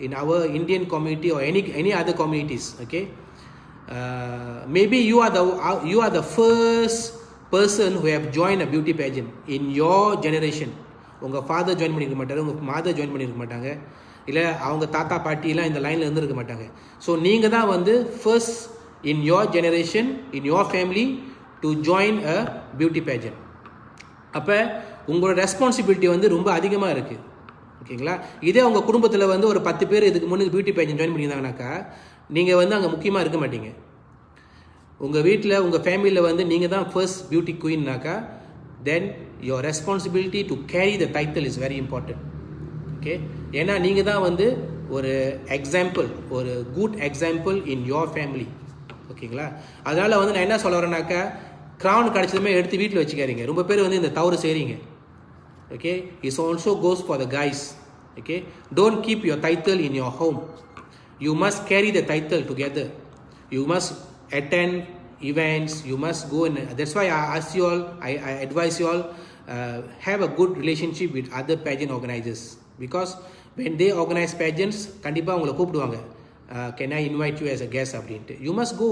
in our Indian community or any other communities, okay, maybe you are the first person who have joined a beauty pageant in your generation. உங்கள் father join பண்ணியிருக்க மாட்டார், உங்கள் மாதர் join பண்ணியிருக்க மாட்டாங்க, இல்லை அவங்க தாத்தா பாட்டிலாம் இந்த லைனில் இருந்துருக்க மாட்டாங்க. ஸோ நீங்கள் தான் வந்து first in your generation, in your family to join a beauty பேஜன். அப்போ உங்களோட ரெஸ்பான்சிபிலிட்டி வந்து ரொம்ப அதிகமாக இருக்குது, ஓகேங்களா. இதே உங்கள் குடும்பத்தில் வந்து ஒரு 10 பேர் இதுக்கு முன்னாடி பியூட்டி பேஜன் ஜாயின் பண்ணியிருந்தாங்கனாக்கா நீங்கள் வந்து அங்கே முக்கியமாக இருக்க மாட்டீங்க. உங்கள் வீட்டில் உங்கள் ஃபேமிலியில் வந்து நீங்கள் தான் ஃபர்ஸ்ட் பியூட்டி குயின்னாக்கா then your responsibility to carry the title is very important, okay. ஏன்னா நீங்கள் தான் வந்து ஒரு எக்ஸாம்பிள், ஒரு good example in your family, ஓகேங்களா. அதனால் வந்து நான் என்ன சொல்ல வரேன்னாக்கா க்ரௌன் கிடச்சதுமே எடுத்து வீட்டில் வச்சுக்காதீங்க. ரொம்ப பேர் வந்து இந்த தவறு செய்கிறீங்க, okay. It also goes for the guys, okay. Don't keep your title in your home. You must carry the title together. You must attend events. You must go and that's why I ask you all, I advise you all, have a good relationship with other pageant organizers, because when they organize pageants கண்டிப்பாக உங்களை கூப்பிடுவாங்க, can I invite you as a guest அப்படின்ட்டு. You must go.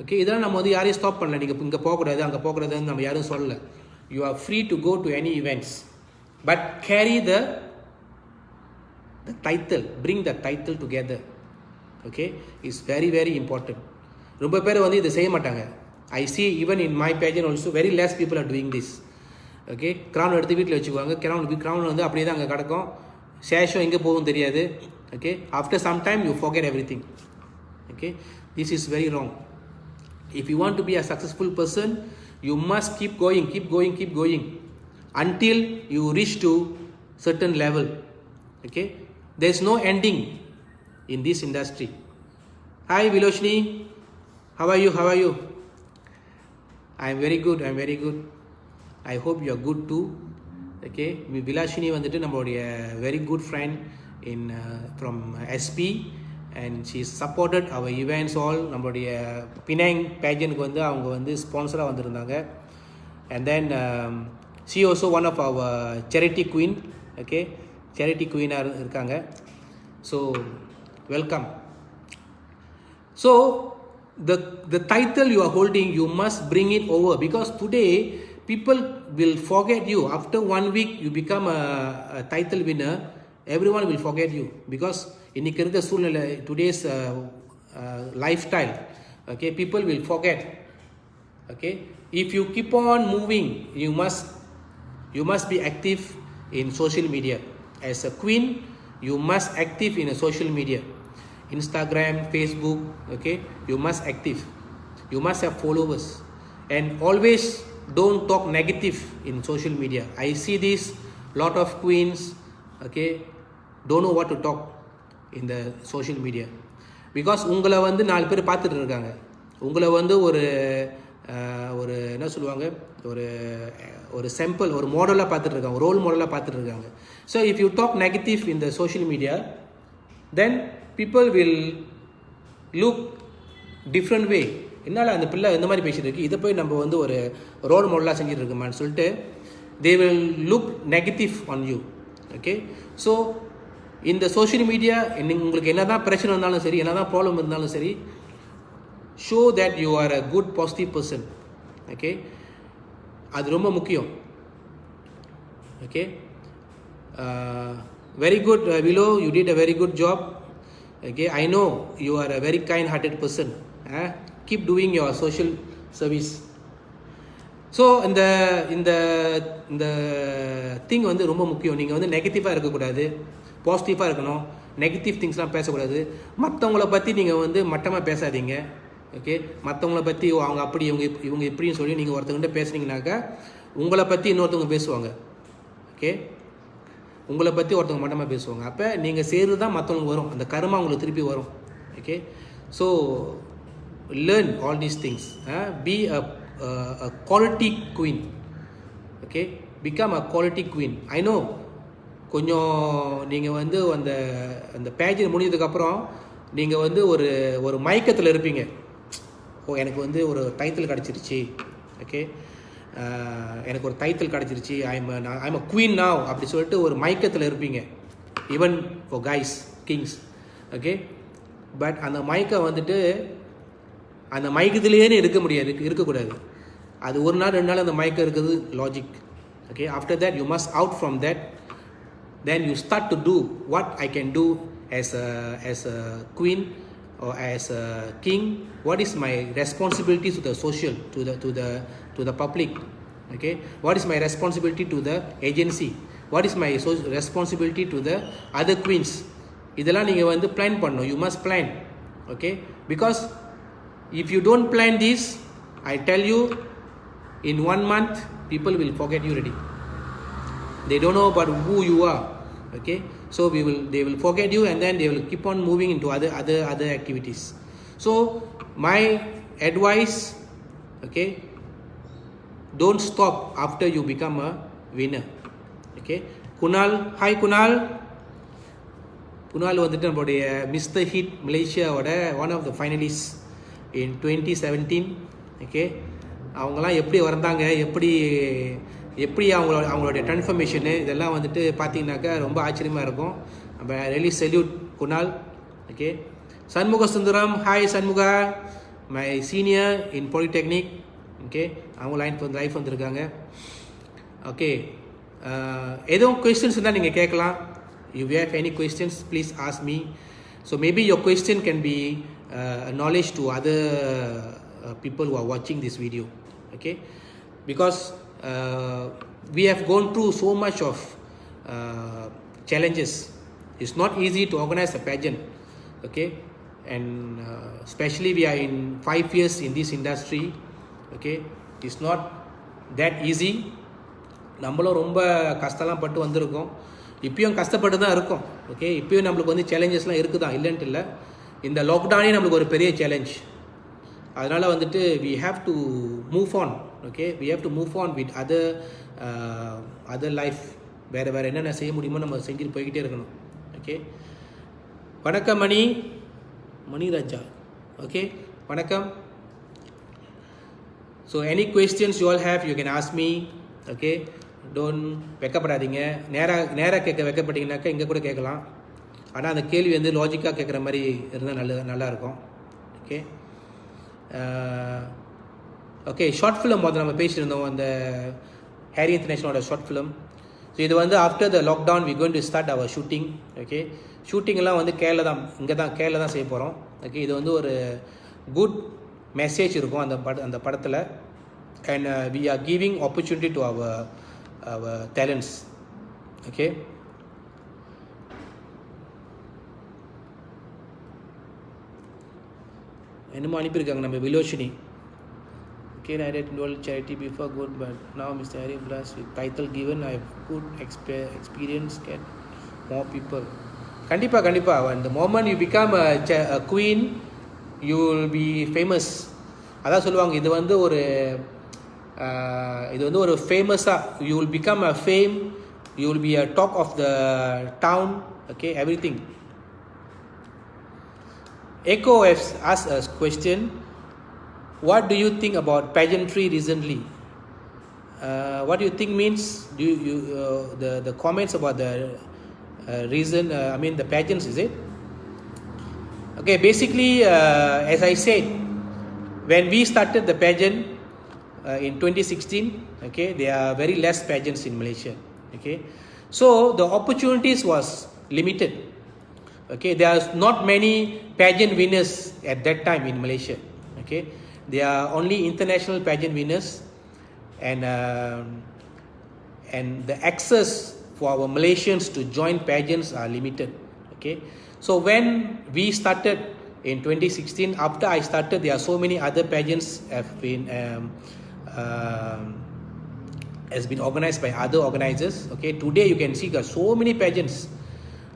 Okay, இதெல்லாம் நம்ம வந்து யாரையும் stop பண்ணல, நீங்கள் இங்கே போகக்கூடாது அங்கே போகக்கூடாதுன்னு நம்ம யாரும் சொல்லலை. You are free to go to any events, but carry the title, bring the title together. Okay, it's very very important. ரொம்ப பேர் வந்து இதை செய்ய மாட்டாங்க. I see even in my pageant also very less people are doing this. Okay, crown எடுத்து வீட்டில் வச்சுக்குவாங்க, crown வந்து அப்படியே தான் அங்கே கிடக்கும், சேஷம் எங்கே போகும் தெரியாது. Okay, after some time you forget everything. Okay, this is very wrong. If you want to be a successful person, you must keep going until you reach to certain level. Okay, there's no ending in this industry. Hi Viloshni, how are you? I'm very good. I hope you are good too. Okay, Vilashini வந்துட்டு நம்மளுடைய very good friend in from SP, and she supported our events all. நம்மளுடைய Penang pageantக்கு வந்து அவங்க வந்து ஸ்பான்சரா வந்திருந்தாங்க. And then she also one of our charity queen. Okay, charity queen இருக்காங்க. So welcome. So the title you are holding, you must bring it over, because today people will forget you. After 1 week you become a title winner, everyone will forget you, because இன்னைக்கு இருக்க சூழ்நிலை, today's lifestyle, okay, people will forget. Okay, if you keep on moving, you must be active in social media. As a queen, you must active in a social media, Instagram, Facebook. Okay, you must active, you must have followers, and always don't talk negative in social media. I see this lot of queens, okay, don't know what to talk in the social media, because உங்களை வந்து 4 பேர் பார்த்துட்டு இருக்காங்க, உங்களை வந்து ஒரு என்ன சொல்லுவாங்க, ஒரு சாம்பிள், ஒரு மாடலாக பார்த்துட்டு இருக்காங்க, ரோல் மாடலாக பார்த்துட்டு இருக்காங்க. So if you talk negative in the social media, then people will look different way. என்னால் அந்த பிள்ளை இந்த மாதிரி பேசிட்டு இருக்கு, இதை போய் நம்ம வந்து ஒரு ரோல் மாடலாக செஞ்சுட்டு இருக்கோமான்னு சொல்லிட்டு they will look negative on you. Okay, so in the social media, உங்களுக்கு என்னதான் பிரச்சனை இருந்தாலும் சரி, என்னதான் ப்ராப்ளம் இருந்தாலும் சரி, show that you are a good positive person. Okay, அது ரொம்ப முக்கியம். Okay, very good Vilo, you did a very good job. Okay, I know you are a very kind hearted person. Keep doing your social service. So இந்த thing வந்து ரொம்ப முக்கியம். நீங்கள் வந்து நெகட்டிவாக இருக்கக்கூடாது, பாசிட்டிவாக இருக்கணும். நெகட்டிவ் திங்ஸ்லாம் பேசக்கூடாது. மற்றவங்கள பற்றி நீங்கள் வந்து மட்டமாக பேசாதீங்க. ஓகே, மற்றவங்கள பற்றி அவங்க அப்படி இவங்க இப்படின்னு சொல்லி நீங்கள் ஒருத்தவங்கிட்ட பேசுனீங்கனாக்கா உங்களை பற்றி இன்னொருத்தவங்க பேசுவாங்க. ஓகே, உங்களை பற்றி ஒருத்தவங்க மட்டமாக பேசுவாங்க. அப்போ நீங்கள் செய்கிறது தான் மற்றவங்களுக்கு வரும், அந்த கர்மா உங்களுக்கு திருப்பி வரும். Okay, so learn all these things. Be a quality queen. Okay, become a quality queen. I know கொஞ்சம் நீங்கள் வந்து அந்த பேஜ் முடிஞ்சதுக்கப்புறம் நீங்கள் வந்து ஒரு மயக்கத்தில் இருப்பீங்க. ஓ, எனக்கு வந்து ஒரு டைட்டில் கிடச்சிருச்சு. ஓகே, எனக்கு ஒரு டைட்டில் கிடச்சிருச்சு, ஐம் அ குவீன் நாவ் அப்படி சொல்லிட்டு ஒரு மயக்கத்தில் இருப்பீங்க. Even for guys, Kings. Okay, but அந்த மயக்கம் வந்துட்டு அந்த மயக்கத்திலேயே இருக்கக்கூடாது. அது ஒரு நாள் 2 நாள் அந்த மயக்கம் இருக்குது logic. Okay, after that you must out from that. Then you start to do what I can do as a queen or as a king. What is my responsibility to the social, to the public? Okay, what is my responsibility to the agency? What is my responsibility to the other queens? இதெல்லாம் நீங்கள் வந்து plan பண்ணணும். You must plan. Okay, because if you don't plan this, I tell you, in 1 month people will forget you already. They don't know about who you are. Okay, so they will forget you, and then they will keep on moving into other activities. So my advice, okay, don't stop after you become a winner. Okay, Kunal, hi Kunal வந்துட்டு நம்மளுடைய Mr Hit மலேசியாவோட one of the finalist in 2017. Okay, அவங்களாம் எப்படி வந்தாங்க, எப்படி அவங்களுடைய ட்ரான்ஸ்ஃபர்மேஷனு இதெல்லாம் வந்துட்டு பார்த்தீங்கன்னாக்கா ரொம்ப ஆச்சரியமாக இருக்கும். நம்ம really salute Kunal. Okay, Shanmuga Sundaram, hi Shanmuga, my senior in polytechnic. Okay, அவங்க லைஃப் வந்திருக்காங்க. ஓகே, எதுவும் கொஸ்டின்ஸ் இருந்தால் நீங்கள் கேட்கலாம். If you have any questions, please ask me. So maybe your question can be a knowledge to other people who are watching this video. Okay, because we have gone through so much of challenges. It's not easy to organize a pageant. Okay, and especially we are in 5 years in this industry. Okay, it's not that easy. நம்மளும் ரொம்ப கஷ்டம்லாம் பட்டு வந்திருக்கோம், இப்பயும் கஷ்டப்பட்டு தான் இருக்கோம். Okay, இப்பயும் நம்மளுக்கு வந்து சேலஞ்சஸ்லாம் இருக்குதான், இல்லைன்ட்டு இல்லை. இந்த லாக்டவுனே நம்மளுக்கு ஒரு பெரிய சேலஞ்ச். அதனால் வந்துட்டு we have to move on. Okay, we have to move on with other life. வேறு என்னென்ன செய்ய முடியுமோ நம்ம செஞ்சுட்டு போய்கிட்டே இருக்கணும். ஓகே, வணக்கம் மணிராஜா. ஓகே, வணக்கம். So any questions you all have, you can ask me. Okay, don't வெக்கப்படாதீங்க. நேராக கேட்க வெக்கப்பட்டீங்கன்னாக்கா இங்கே கூட கேட்கலாம். ஆனால் அந்த கேள்வி வந்து லாஜிக்காக கேட்குற மாதிரி இருந்தால் நல்லாயிருக்கும். ஓகே, ஓகே, ஷார்ட் ஃபிலிம் வந்து நம்ம பேசியிருந்தோம், அந்த ஹேரி இன்டர்நேஷனலோட ஷார்ட் ஃபிலிம். ஸோ இது வந்து after the lockdown we going to start our shooting. Okay, ஷூட்டிங்லாம் வந்து கேரளா தான் செய்ய போகிறோம். ஓகே, இது வந்து ஒரு குட் மெசேஜ் இருக்கும் அந்த படத்தில். And we are giving opportunity to our talents. Okay, என்னமோ அனுப்பியிருக்காங்க நம்ம Viloshini. Okay, I did dual charity before good, but now Mr. Harry blessed with title given, I have good experience, get more people. கண்டிப்பாக when the moment you become a queen, you will be famous. அதான் சொல்லுவாங்க, இது வந்து ஒரு ஃபேமஸாக, you will become a fame, you will be a talk of the town. Okay, everything. Echo has asked a question, what do you think about pageantry recently? What do you think means, do you the comments about the the pageants, is it? Okay, basically as I said, when we started the pageant in 2016, okay, there are very less pageants in Malaysia. Okay, so the opportunities was limited. Okay, there are not many pageant winners at that time in Malaysia. Okay, there are only international pageant winners, and the access for our Malaysians to join pageants are limited. Okay, so when we started in 2016, after I started, there are so many other pageants have been has been organized by other organizers. Okay, today you can see there are so many pageants.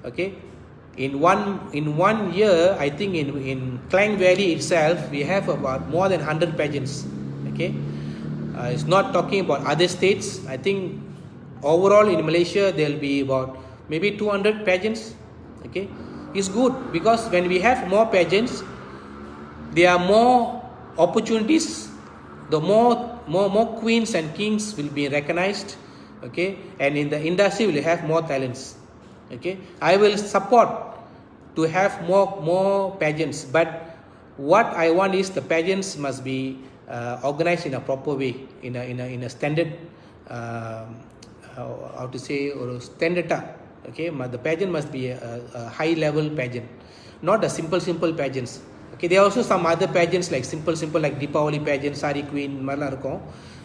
Okay, in one year, I think in Klang Valley itself, we have about more than 100 pageants. Okay, it's not talking about other states. I think overall in Malaysia there will be about maybe 200 pageants. Okay, it's good because when we have more pageants, there are more opportunities. The more queens and kings will be recognized. Okay, and in the industry will have more talents. Okay, I will support to have more pageants, but what I want is the pageants must be organized in a proper way, in a standard how to say, or standard. Okay, the pageant must be a high level pageant, not a simple pageants. Okay, there are also some other pageants like simple like Deepavali pageant, Sari Queen, மாதிரிலாம் இருக்கும்.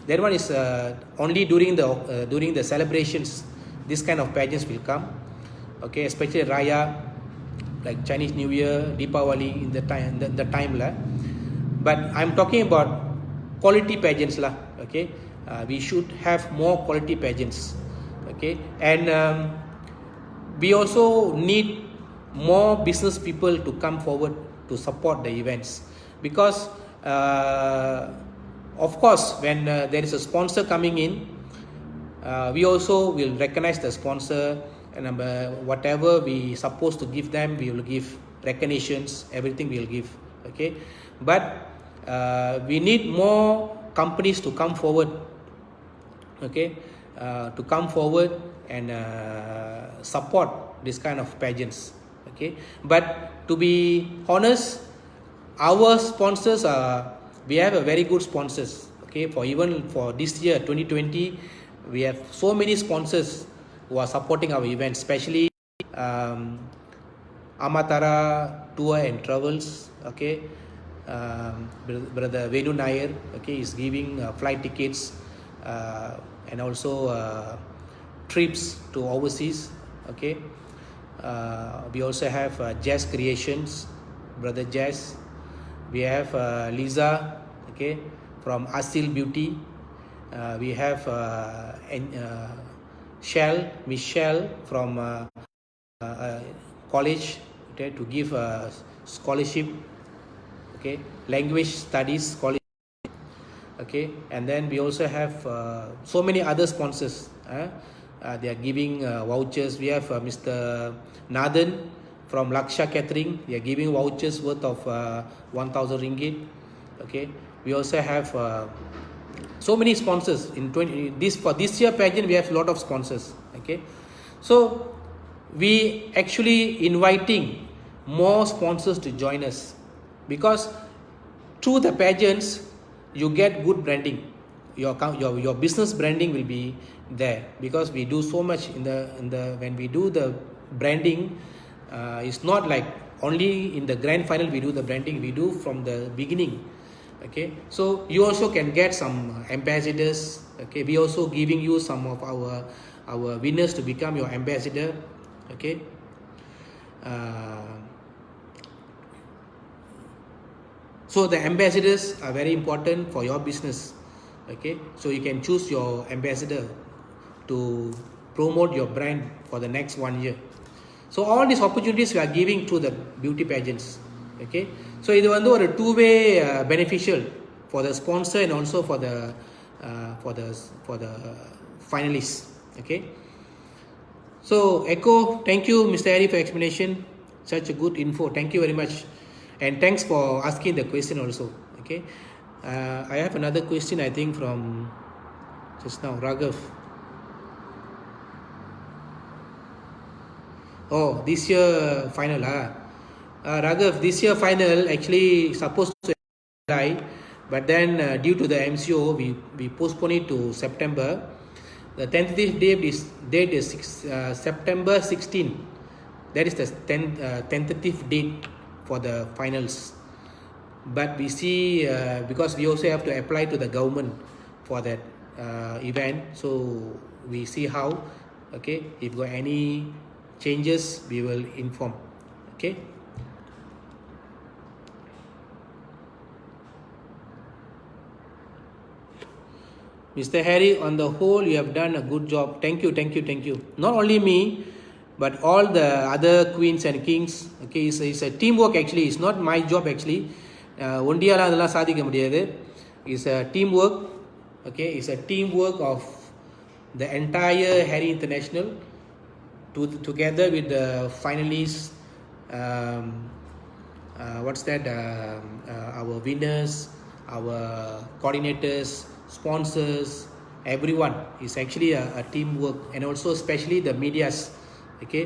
That one is only during the celebrations. This kind of pageants will come. Okay, especially Raya, like Chinese New Year, Deepavali, in the time la. But I'm talking about quality pageants lah. Okay, we should have more quality pageants. Okay, and we also need more business people to come forward to support the events, because of course when there is a sponsor coming in, we also will recognize the sponsor, and whatever we supposed to give them, we will give recognitions, everything we will give. Okay, but we need more companies to come forward, okay, to come forward and support this kind of pageants, okay. But to be honest, our sponsors are, we have a very good sponsors, okay. For even for this year 2020, we have so many sponsors who are supporting our events, especially Amatara Tour and Travels, okay. Brother Venu Nair, okay, is giving flight tickets and also trips to overseas, okay. We also have Jazz Creations, Brother Jazz. We have Lisa, okay, from Asil Beauty. We have Michelle from college, okay, to give a scholarship, okay, language studies scholarship, okay. And then we also have so many other sponsors. They are giving vouchers. We have Mr. Nathan from Laksha Catering. They are giving vouchers worth of 1,000 ringgit, okay. We also have so many sponsors in for this year pageant. We have a lot of sponsors, okay. So we actually inviting more sponsors to join us, because through the pageants you get good branding. Your business branding will be there, because we do so much in the when we do the branding. It's not like only in the grand final we do the branding, we do from the beginning, okay. So you also can get some ambassadors, okay. We also giving you some of our winners to become your ambassador, okay. So the ambassadors are very important for your business, okay. So you can choose your ambassador to promote your brand for the next 1 year. So all these opportunities we are giving to the beauty pageants, okay. So இது வந்து ஒரு two-way beneficial for the sponsor and also for the finalists, okay. So Echo, thank you Mr. Harry for explanation, such a good info, thank you very much, and thanks for asking the question also, okay. I have another question, I think from just now, Raghav. Oh, this year final, Raghav, this year final actually supposed to July, but then due to the MCO, we postponed it to September. The tentative date is September 16. That is the tentative date for the finals. But we see, because we also have to apply to the government for that event, so we see how, okay. If got any changes, we will inform, okay. Mr. Harry, on the whole, you have done a good job. Thank you. Not only me, but all the other queens and kings, okay. It's a teamwork actually. It's not my job actually. ஒண்டியால அதெல்லாம் சாதிக்க முடியாது. It's a teamwork, okay. It's a teamwork of the entire Harry International, together with the finalists, our winners, our coordinators, sponsors, everyone. Is actually a teamwork, and also especially the medias, okay.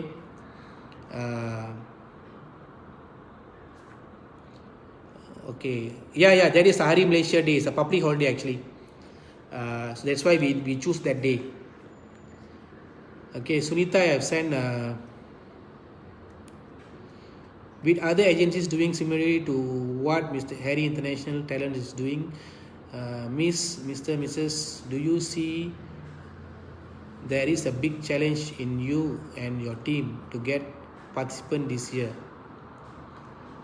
Okay, yeah, that is Hari Malaysia Day. It's a public holiday actually, so that's why we choose that day. Okay, Sunita, I have sent with other agencies doing similarly to what Mr. Harry International Talent is doing. Mrs. Do you see there is a big challenge in you and your team to get participant this year?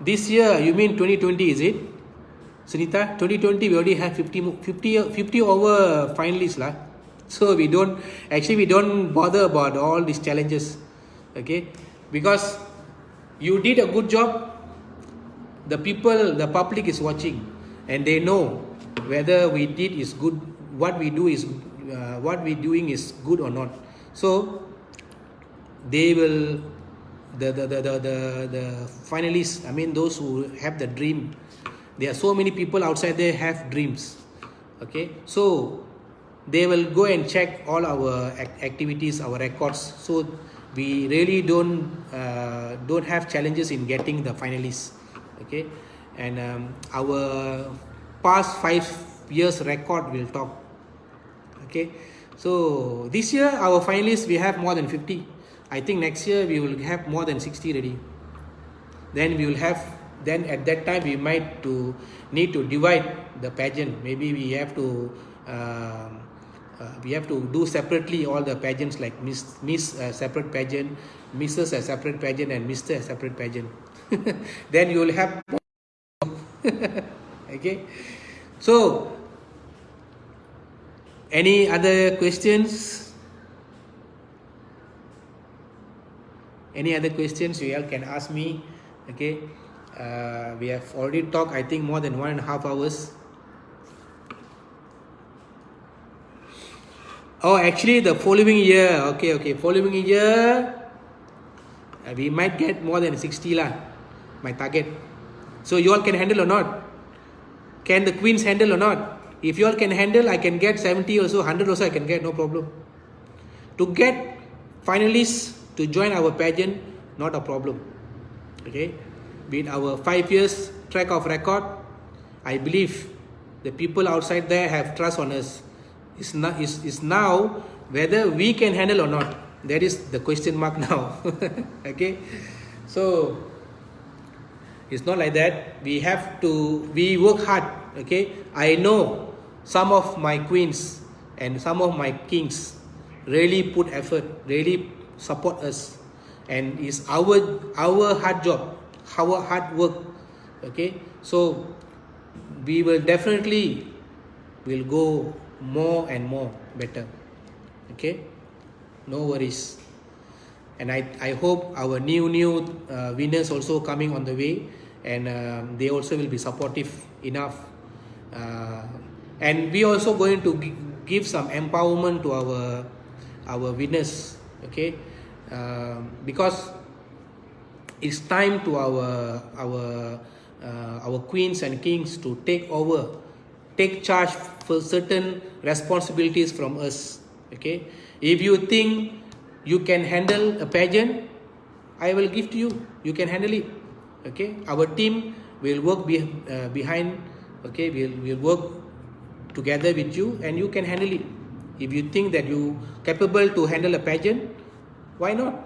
This year, you mean 2020, is it? Sunita, 2020 we already have 50 over finalists lah. So we don't bother about all these challenges, okay? Because you did a good job. The public is watching, and they know whether we did is good, what we do is what we doing is good or not. So they will, the finalists, I mean those who have the dream, There are so many people outside there have dreams. Okay, so they will go and check all our activities, our records. So we really don't have challenges in getting the finalists. Okay, and our past 5 years record will talk. Okay, so this year our finalists we have more than 50. I think next year we will have more than 60 already. Then we will have, then at that time we might need to divide the pageant. Maybe we have to do separately all the pageants, like Miss separate pageant, Mrs. a separate pageant, and Mr. a separate pageant. Then you will have okay. So any other questions? Any other questions you all can ask me? Okay, we have already talked, I think, more than 1.5 hours. Oh, actually the following year, okay, following year we might get more than 60 lah, my target. So you all can handle or not? Can the queens handle or not? If you all can handle, I can get 70 also, 100 also I can get, no problem. To get finalists to join our pageant, not a problem. Okay, with our 5 years track of record, I believe the people outside there have trust on us. It's now whether we can handle or not. That is the question mark now. Okay, so it's not like that. We work hard. Okay, I know some of my queens and some of my kings really put effort, really support us, and it's our hard job, our hard work. Okay, so we will definitely will go more and more better. Okay, no worries. And I hope our new winners also coming on the way, and they also will be supportive enough, and we also going to give some empowerment to our winners. Okay, because it's time to our queens and kings to take charge for certain responsibilities from us. Okay, if you think you can handle a pageant, I will give to you. You can handle it. Okay, our team will work behind. Okay, we'll work together with you, and you can handle it. If you think that you capable to handle a pageant, why not?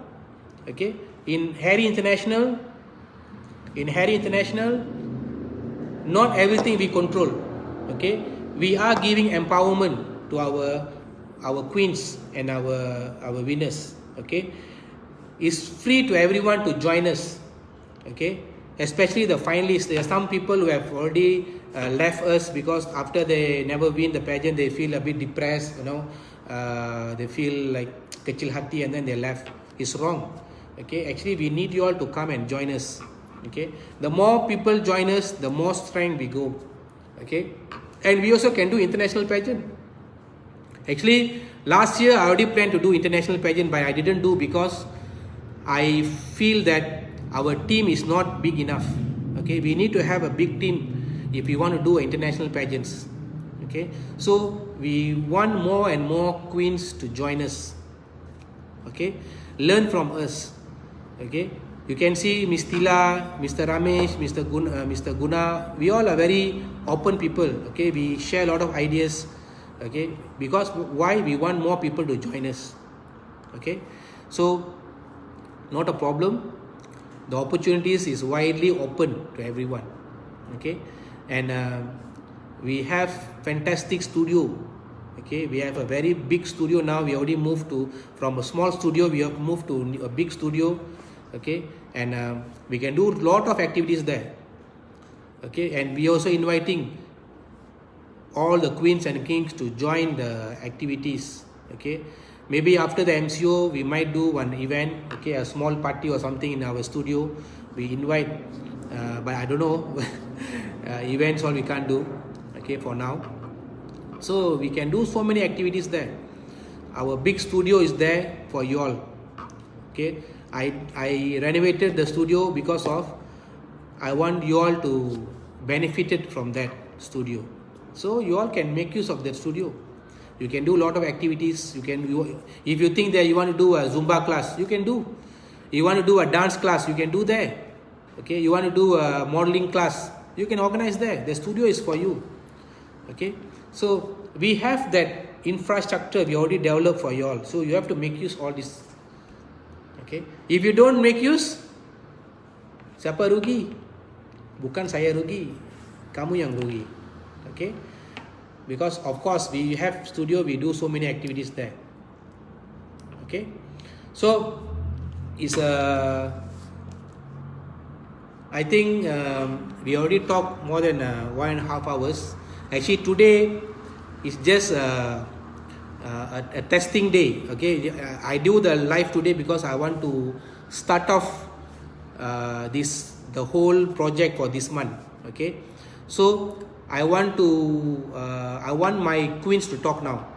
Okay, in Harry International, not everything we control. Okay, we are giving empowerment to our queens and our winners. Okay, it's free to everyone to join us. Okay, especially the finalists. There are some people who have already left us because after they never win the pageant, they feel a bit depressed. They feel like kecil hati, and then they left. It's wrong. Okay, actually we need you all to come and join us. Okay, the more people join us, the more strength we go. Okay, and we also can do international pageant. Actually, last year I already planned to do international pageant, but I didn't do because I feel that our team is not big enough. Okay, we need to have a big team if we want to do international pageants. Okay, so we want more and more queens to join us. Okay, learn from us. Okay, you can see Miss Tila, Mr. Ramesh, Mr. Guna. We all are very open people. Okay, we share a lot of ideas. Okay, because why? We want more people to join us. Okay, so not a problem. The opportunities is widely open to everyone. Okay, and we have fantastic studio. Okay, we have a very big studio now. We already moved from a small studio, we have moved to a big studio. Okay, and we can do a lot of activities there. Okay, and we also inviting all the queens and kings to join the activities. Okay, maybe after the MCO we might do one event. Okay, a small party or something in our studio. We invite, but I don't know. Events all we can't do. Okay, for now. So we can do so many activities there. Our big studio is there for you all. Okay, I renovated the studio because of I want you all to benefited from that studio. So you all can make use of that studio. You can do a lot of activities. If you think that you want to do a Zumba class, you can do. You want to do a dance class, you can do there. Okay, you want to do a modeling class, you can organize there. The studio is for you. Okay, so we have that infrastructure we already developed for you all. So you have to make use all this. Okay, if you don't make use, siapa rugi? Bukan saya rugi, kamu yang rugi. Okay, because of course we have studio, we do so many activities there. Okay, so it's I think we already talked more than 1.5 hours. Actually today is just a testing day. Okay, I do the live today because I want to start off the whole project for this month. Okay, so I want my queens to talk now.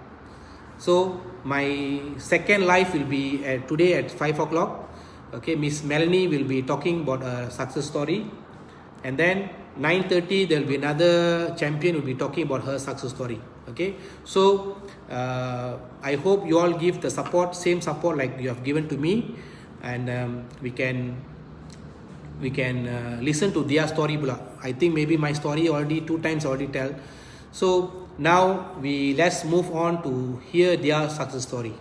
So my second live will be today at 5 o'clock. Okay, Miss Melanie will be talking about a success story, and then 9:30 there will be another champion will be talking about her success story. Okay, so I hope you all give the same support like you have given to me, and we can listen to their story pula. I think maybe my story already 2 times already tell. So now let's move on to hear their success story.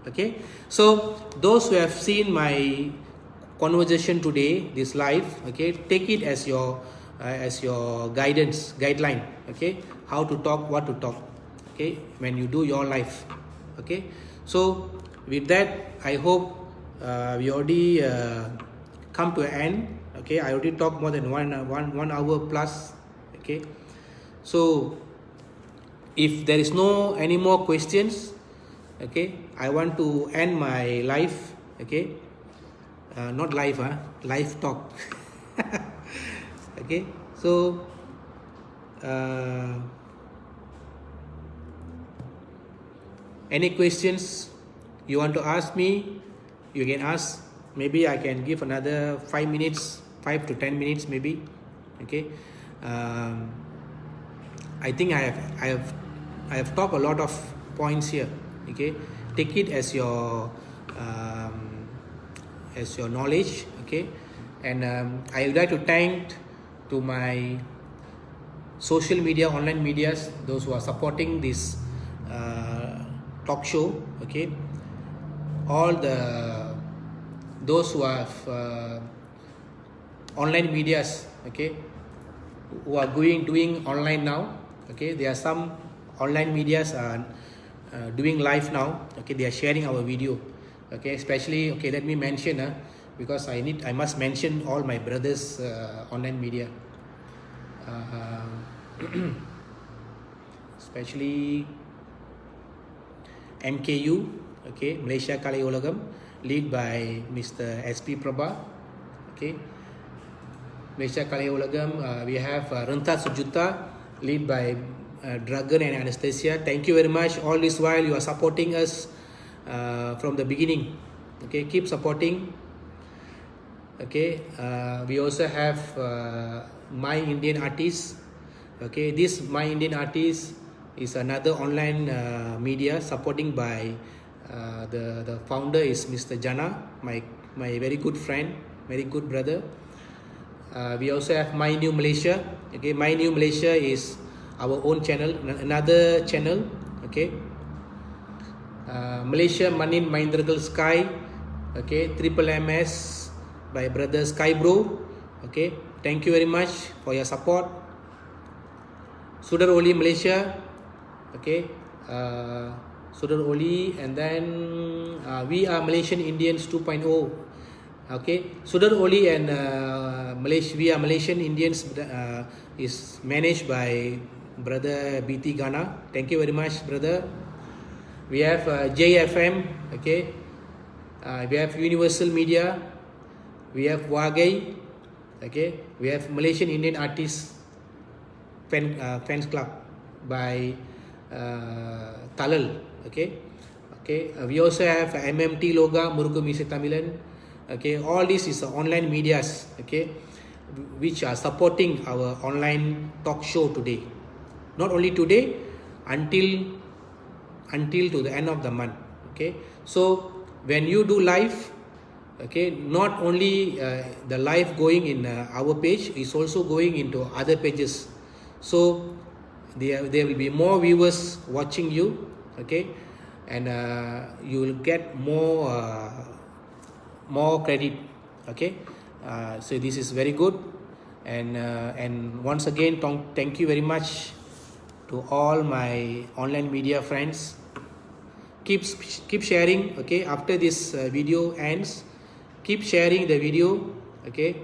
Okay, so those who have seen my conversation today, this live, okay, take it as your guideline. Okay, how to talk, what to talk. Okay, when you do your life. Okay, so with that, I hope we already come to an end. Okay, I already talked more than one hour plus. Okay, so if there is no any more questions, okay, I want to end my live. Okay, not live, live talk. Okay, so any questions you want to ask me, you can ask. Maybe I can give another 5 minutes, 5 to 10 minutes maybe. Okay, I think I have talked a lot of points here. Okay, take it as your knowledge. Okay, and I would like to thank to my social media, online medias, those who are supporting this talk show. Okay, all those who have online medias, okay, who are doing online now. Okay, there are some online medias are doing live now. Okay, they are sharing our video. Okay, especially, okay, let me mention because I must mention all my brothers online media, especially MKU, okay, Malaysia Kali Ulagam, lead by Mr. SP Prabha. Okay, Malaysia Kali Ulagam, we have Rentas Sejuta, lead by Dragon and Anastasia. Thank you very much. All this while you are supporting us from the beginning. Okay, keep supporting. Okay, we also have My Indian Artist. Okay, this My Indian Artist is another online media supporting by the founder is Mr. Jana, my very good friend, very good brother. We also have My New Malaysia. Okay, My New Malaysia is our own channel, another channel. Okay, Malaysia Manin Mahindragal Sky. Okay, Triple MS by brother Sky Bro. Okay, thank you very much for your support. Sudar Oli Malaysia. Okay, Sudar Oli, and then we are Malaysian Indians 2.0. Okay, Sudar Oli and we are Malaysian Indians is managed by brother BT Ghana. Thank you very much, brother. We have JFM. Okay, we have Universal Media. We have Wagai. Okay, we have Malaysian Indian Artists fans club by Talal. Okay, we also have MMT Loga Murugu Misi Tamilan. Okay, all this is online medias. Okay, which are supporting our online talk show today. Not only today, until to the end of the month. Okay, so when you do live, okay, not only the live going in our page, is also going into other pages. So there will be more viewers watching you, okay, and you will get more credit, okay. So this is very good, and once again thank you very much to all my online media friends. Keep sharing, okay. After this video ends, keep sharing the video, okay,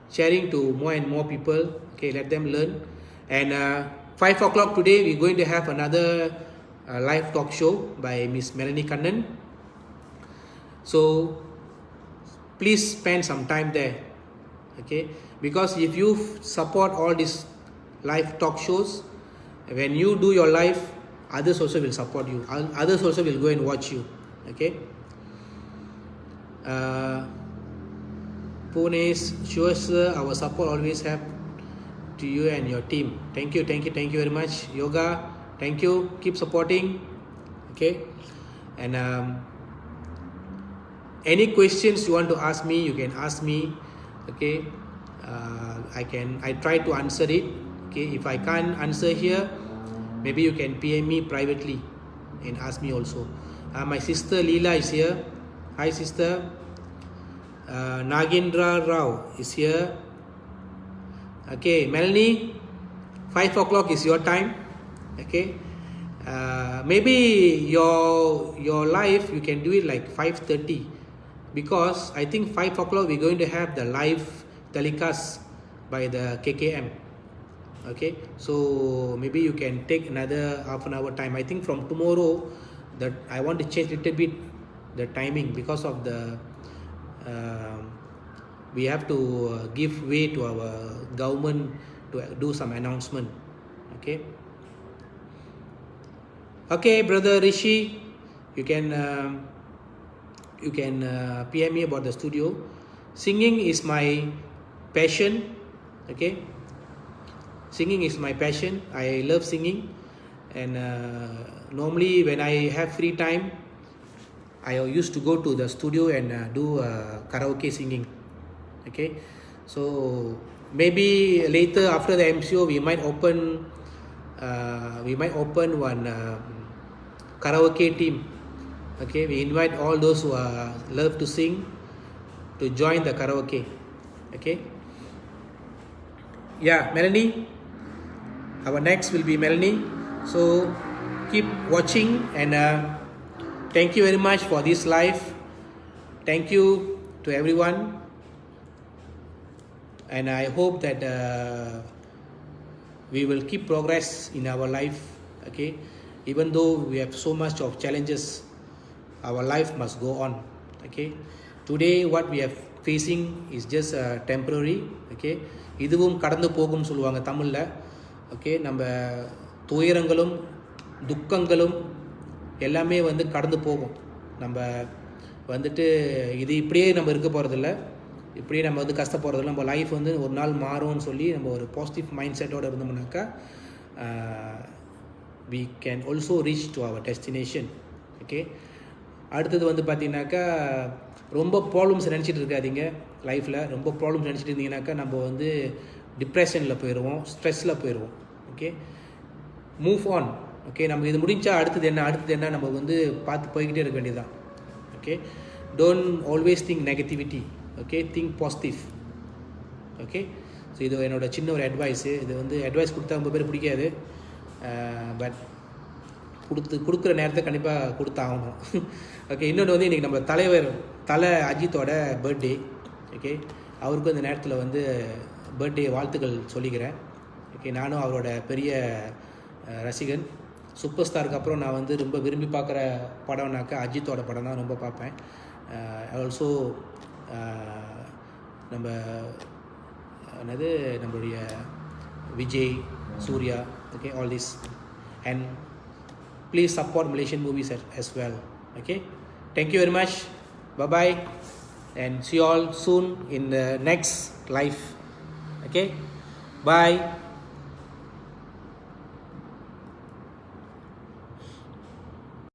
sharing to more and more people, okay, let them learn. And 5 o'clock today we're going to have another live talk show by Miss Melanie Kannan. So please spend some time there, okay, because if you support all these live talk shows, when you do your live, others also will support you, others also will go and watch you, okay. Pune, sure sir, our support always have to you and your team. Thank you very much. Yoga, thank you, keep supporting, okay. And any questions you want to ask me, you can ask me, okay. I try to answer it, okay. If I can't answer here, maybe you can PM me privately and ask me also. My sister Leela is here. Hi sister. Nagendra Rao is here. Okay, Melanie, 5 o'clock is your time, okay. Maybe your live you can do it like 5:30, because I think 5 o'clock we're going to have the live telecast by the KKM, okay. So maybe you can take another half an hour time. I think from tomorrow that I want to change a little bit the timing, because of the we have to give way to our government to do some announcement, okay. Okay, brother Rishi, you can PM me about the studio. Singing is my passion, okay. Singing is my passion. I love singing, and normally when I have free time, I used to go to the studio and do karaoke singing, okay. So maybe later after the MCO we might open one karaoke team, okay. We invite all those who love to sing to join the karaoke, okay. Yeah, Melanie, our next will be Melanie. So keep watching, and thank you very much for this live. Thank you to everyone, and I hope that we will keep progress in our life, okay. Even though we have so much of challenges, our life must go on, okay. Today what we are facing is just temporary, okay. இதுவும் கடந்து போகும் சொல்லுவாங்க தமிழ்ல, okay. நம்ம துயரங்களும் துக்கங்களும் எல்லாமே வந்து கடந்து போகும். நம்ம வந்துட்டு இது இப்படியே நம்ம இருக்க போகிறதில்ல, இப்படியே நம்ம வந்து கஷ்டப்படுறதில்ல. நம்ம லைஃப் வந்து ஒரு நாள் மாறும்னு சொல்லி நம்ம ஒரு பாசிட்டிவ் மைண்ட் செட்டோடு இருந்தோம்னாக்கா we can also reach to our destination, okay. அடுத்தது வந்து பார்த்தீங்கன்னாக்கா ரொம்ப ப்ராப்ளம்ஸ் நினச்சிட்டு இருக்காதீங்க லைஃப்பில். ரொம்ப ப்ராப்ளம்ஸ் நினச்சிட்டு இருந்தீங்கன்னாக்கா நம்ம வந்து டிப்ரெஷனில் போயிடுவோம், ஸ்ட்ரெஸ்ஸில் போயிடுவோம், ஓகே. Move on, okay. நம்ம இது முடிஞ்சா அடுத்தது என்ன நம்ம வந்து பார்த்து போய்கிட்டே இருக்க வேண்டியதுதான், okay. Don't always think negativity, okay. Think positive, okay. So இது என்னோட சின்ன ஒரு அட்வைஸு. இது வந்து அட்வைஸ் கொடுத்தா ரொம்ப பேர் பிடிக்காது, பட் கொடுக்குற நேரத்தை கண்டிப்பாக கொடுத்தாகணும், ஓகே. இன்னொன்று வந்து இன்றைக்கி நம்ம தலை அஜித்தோட பர்த்டே, ஓகே. அவருக்கும் இந்த நேரத்தில் வந்து பர்த்டே வாழ்த்துக்கள் சொல்லிக்கிறேன், ஓகே. நானும் அவரோட பெரிய ரசிகன். சூப்பர் ஸ்டாருக்கு அப்புறம் நான் வந்து ரொம்ப விரும்பி பார்க்குற படம்னாக்கா அஜித்தோட படம் தான் ரொம்ப பார்ப்பேன். ஆல்சோ நம்மளுடைய Vijay, Surya, okay, all this, and please support Malaysian movies as well, okay. Thank you very much, bye bye, and see you all soon in the next live. Okay, bye.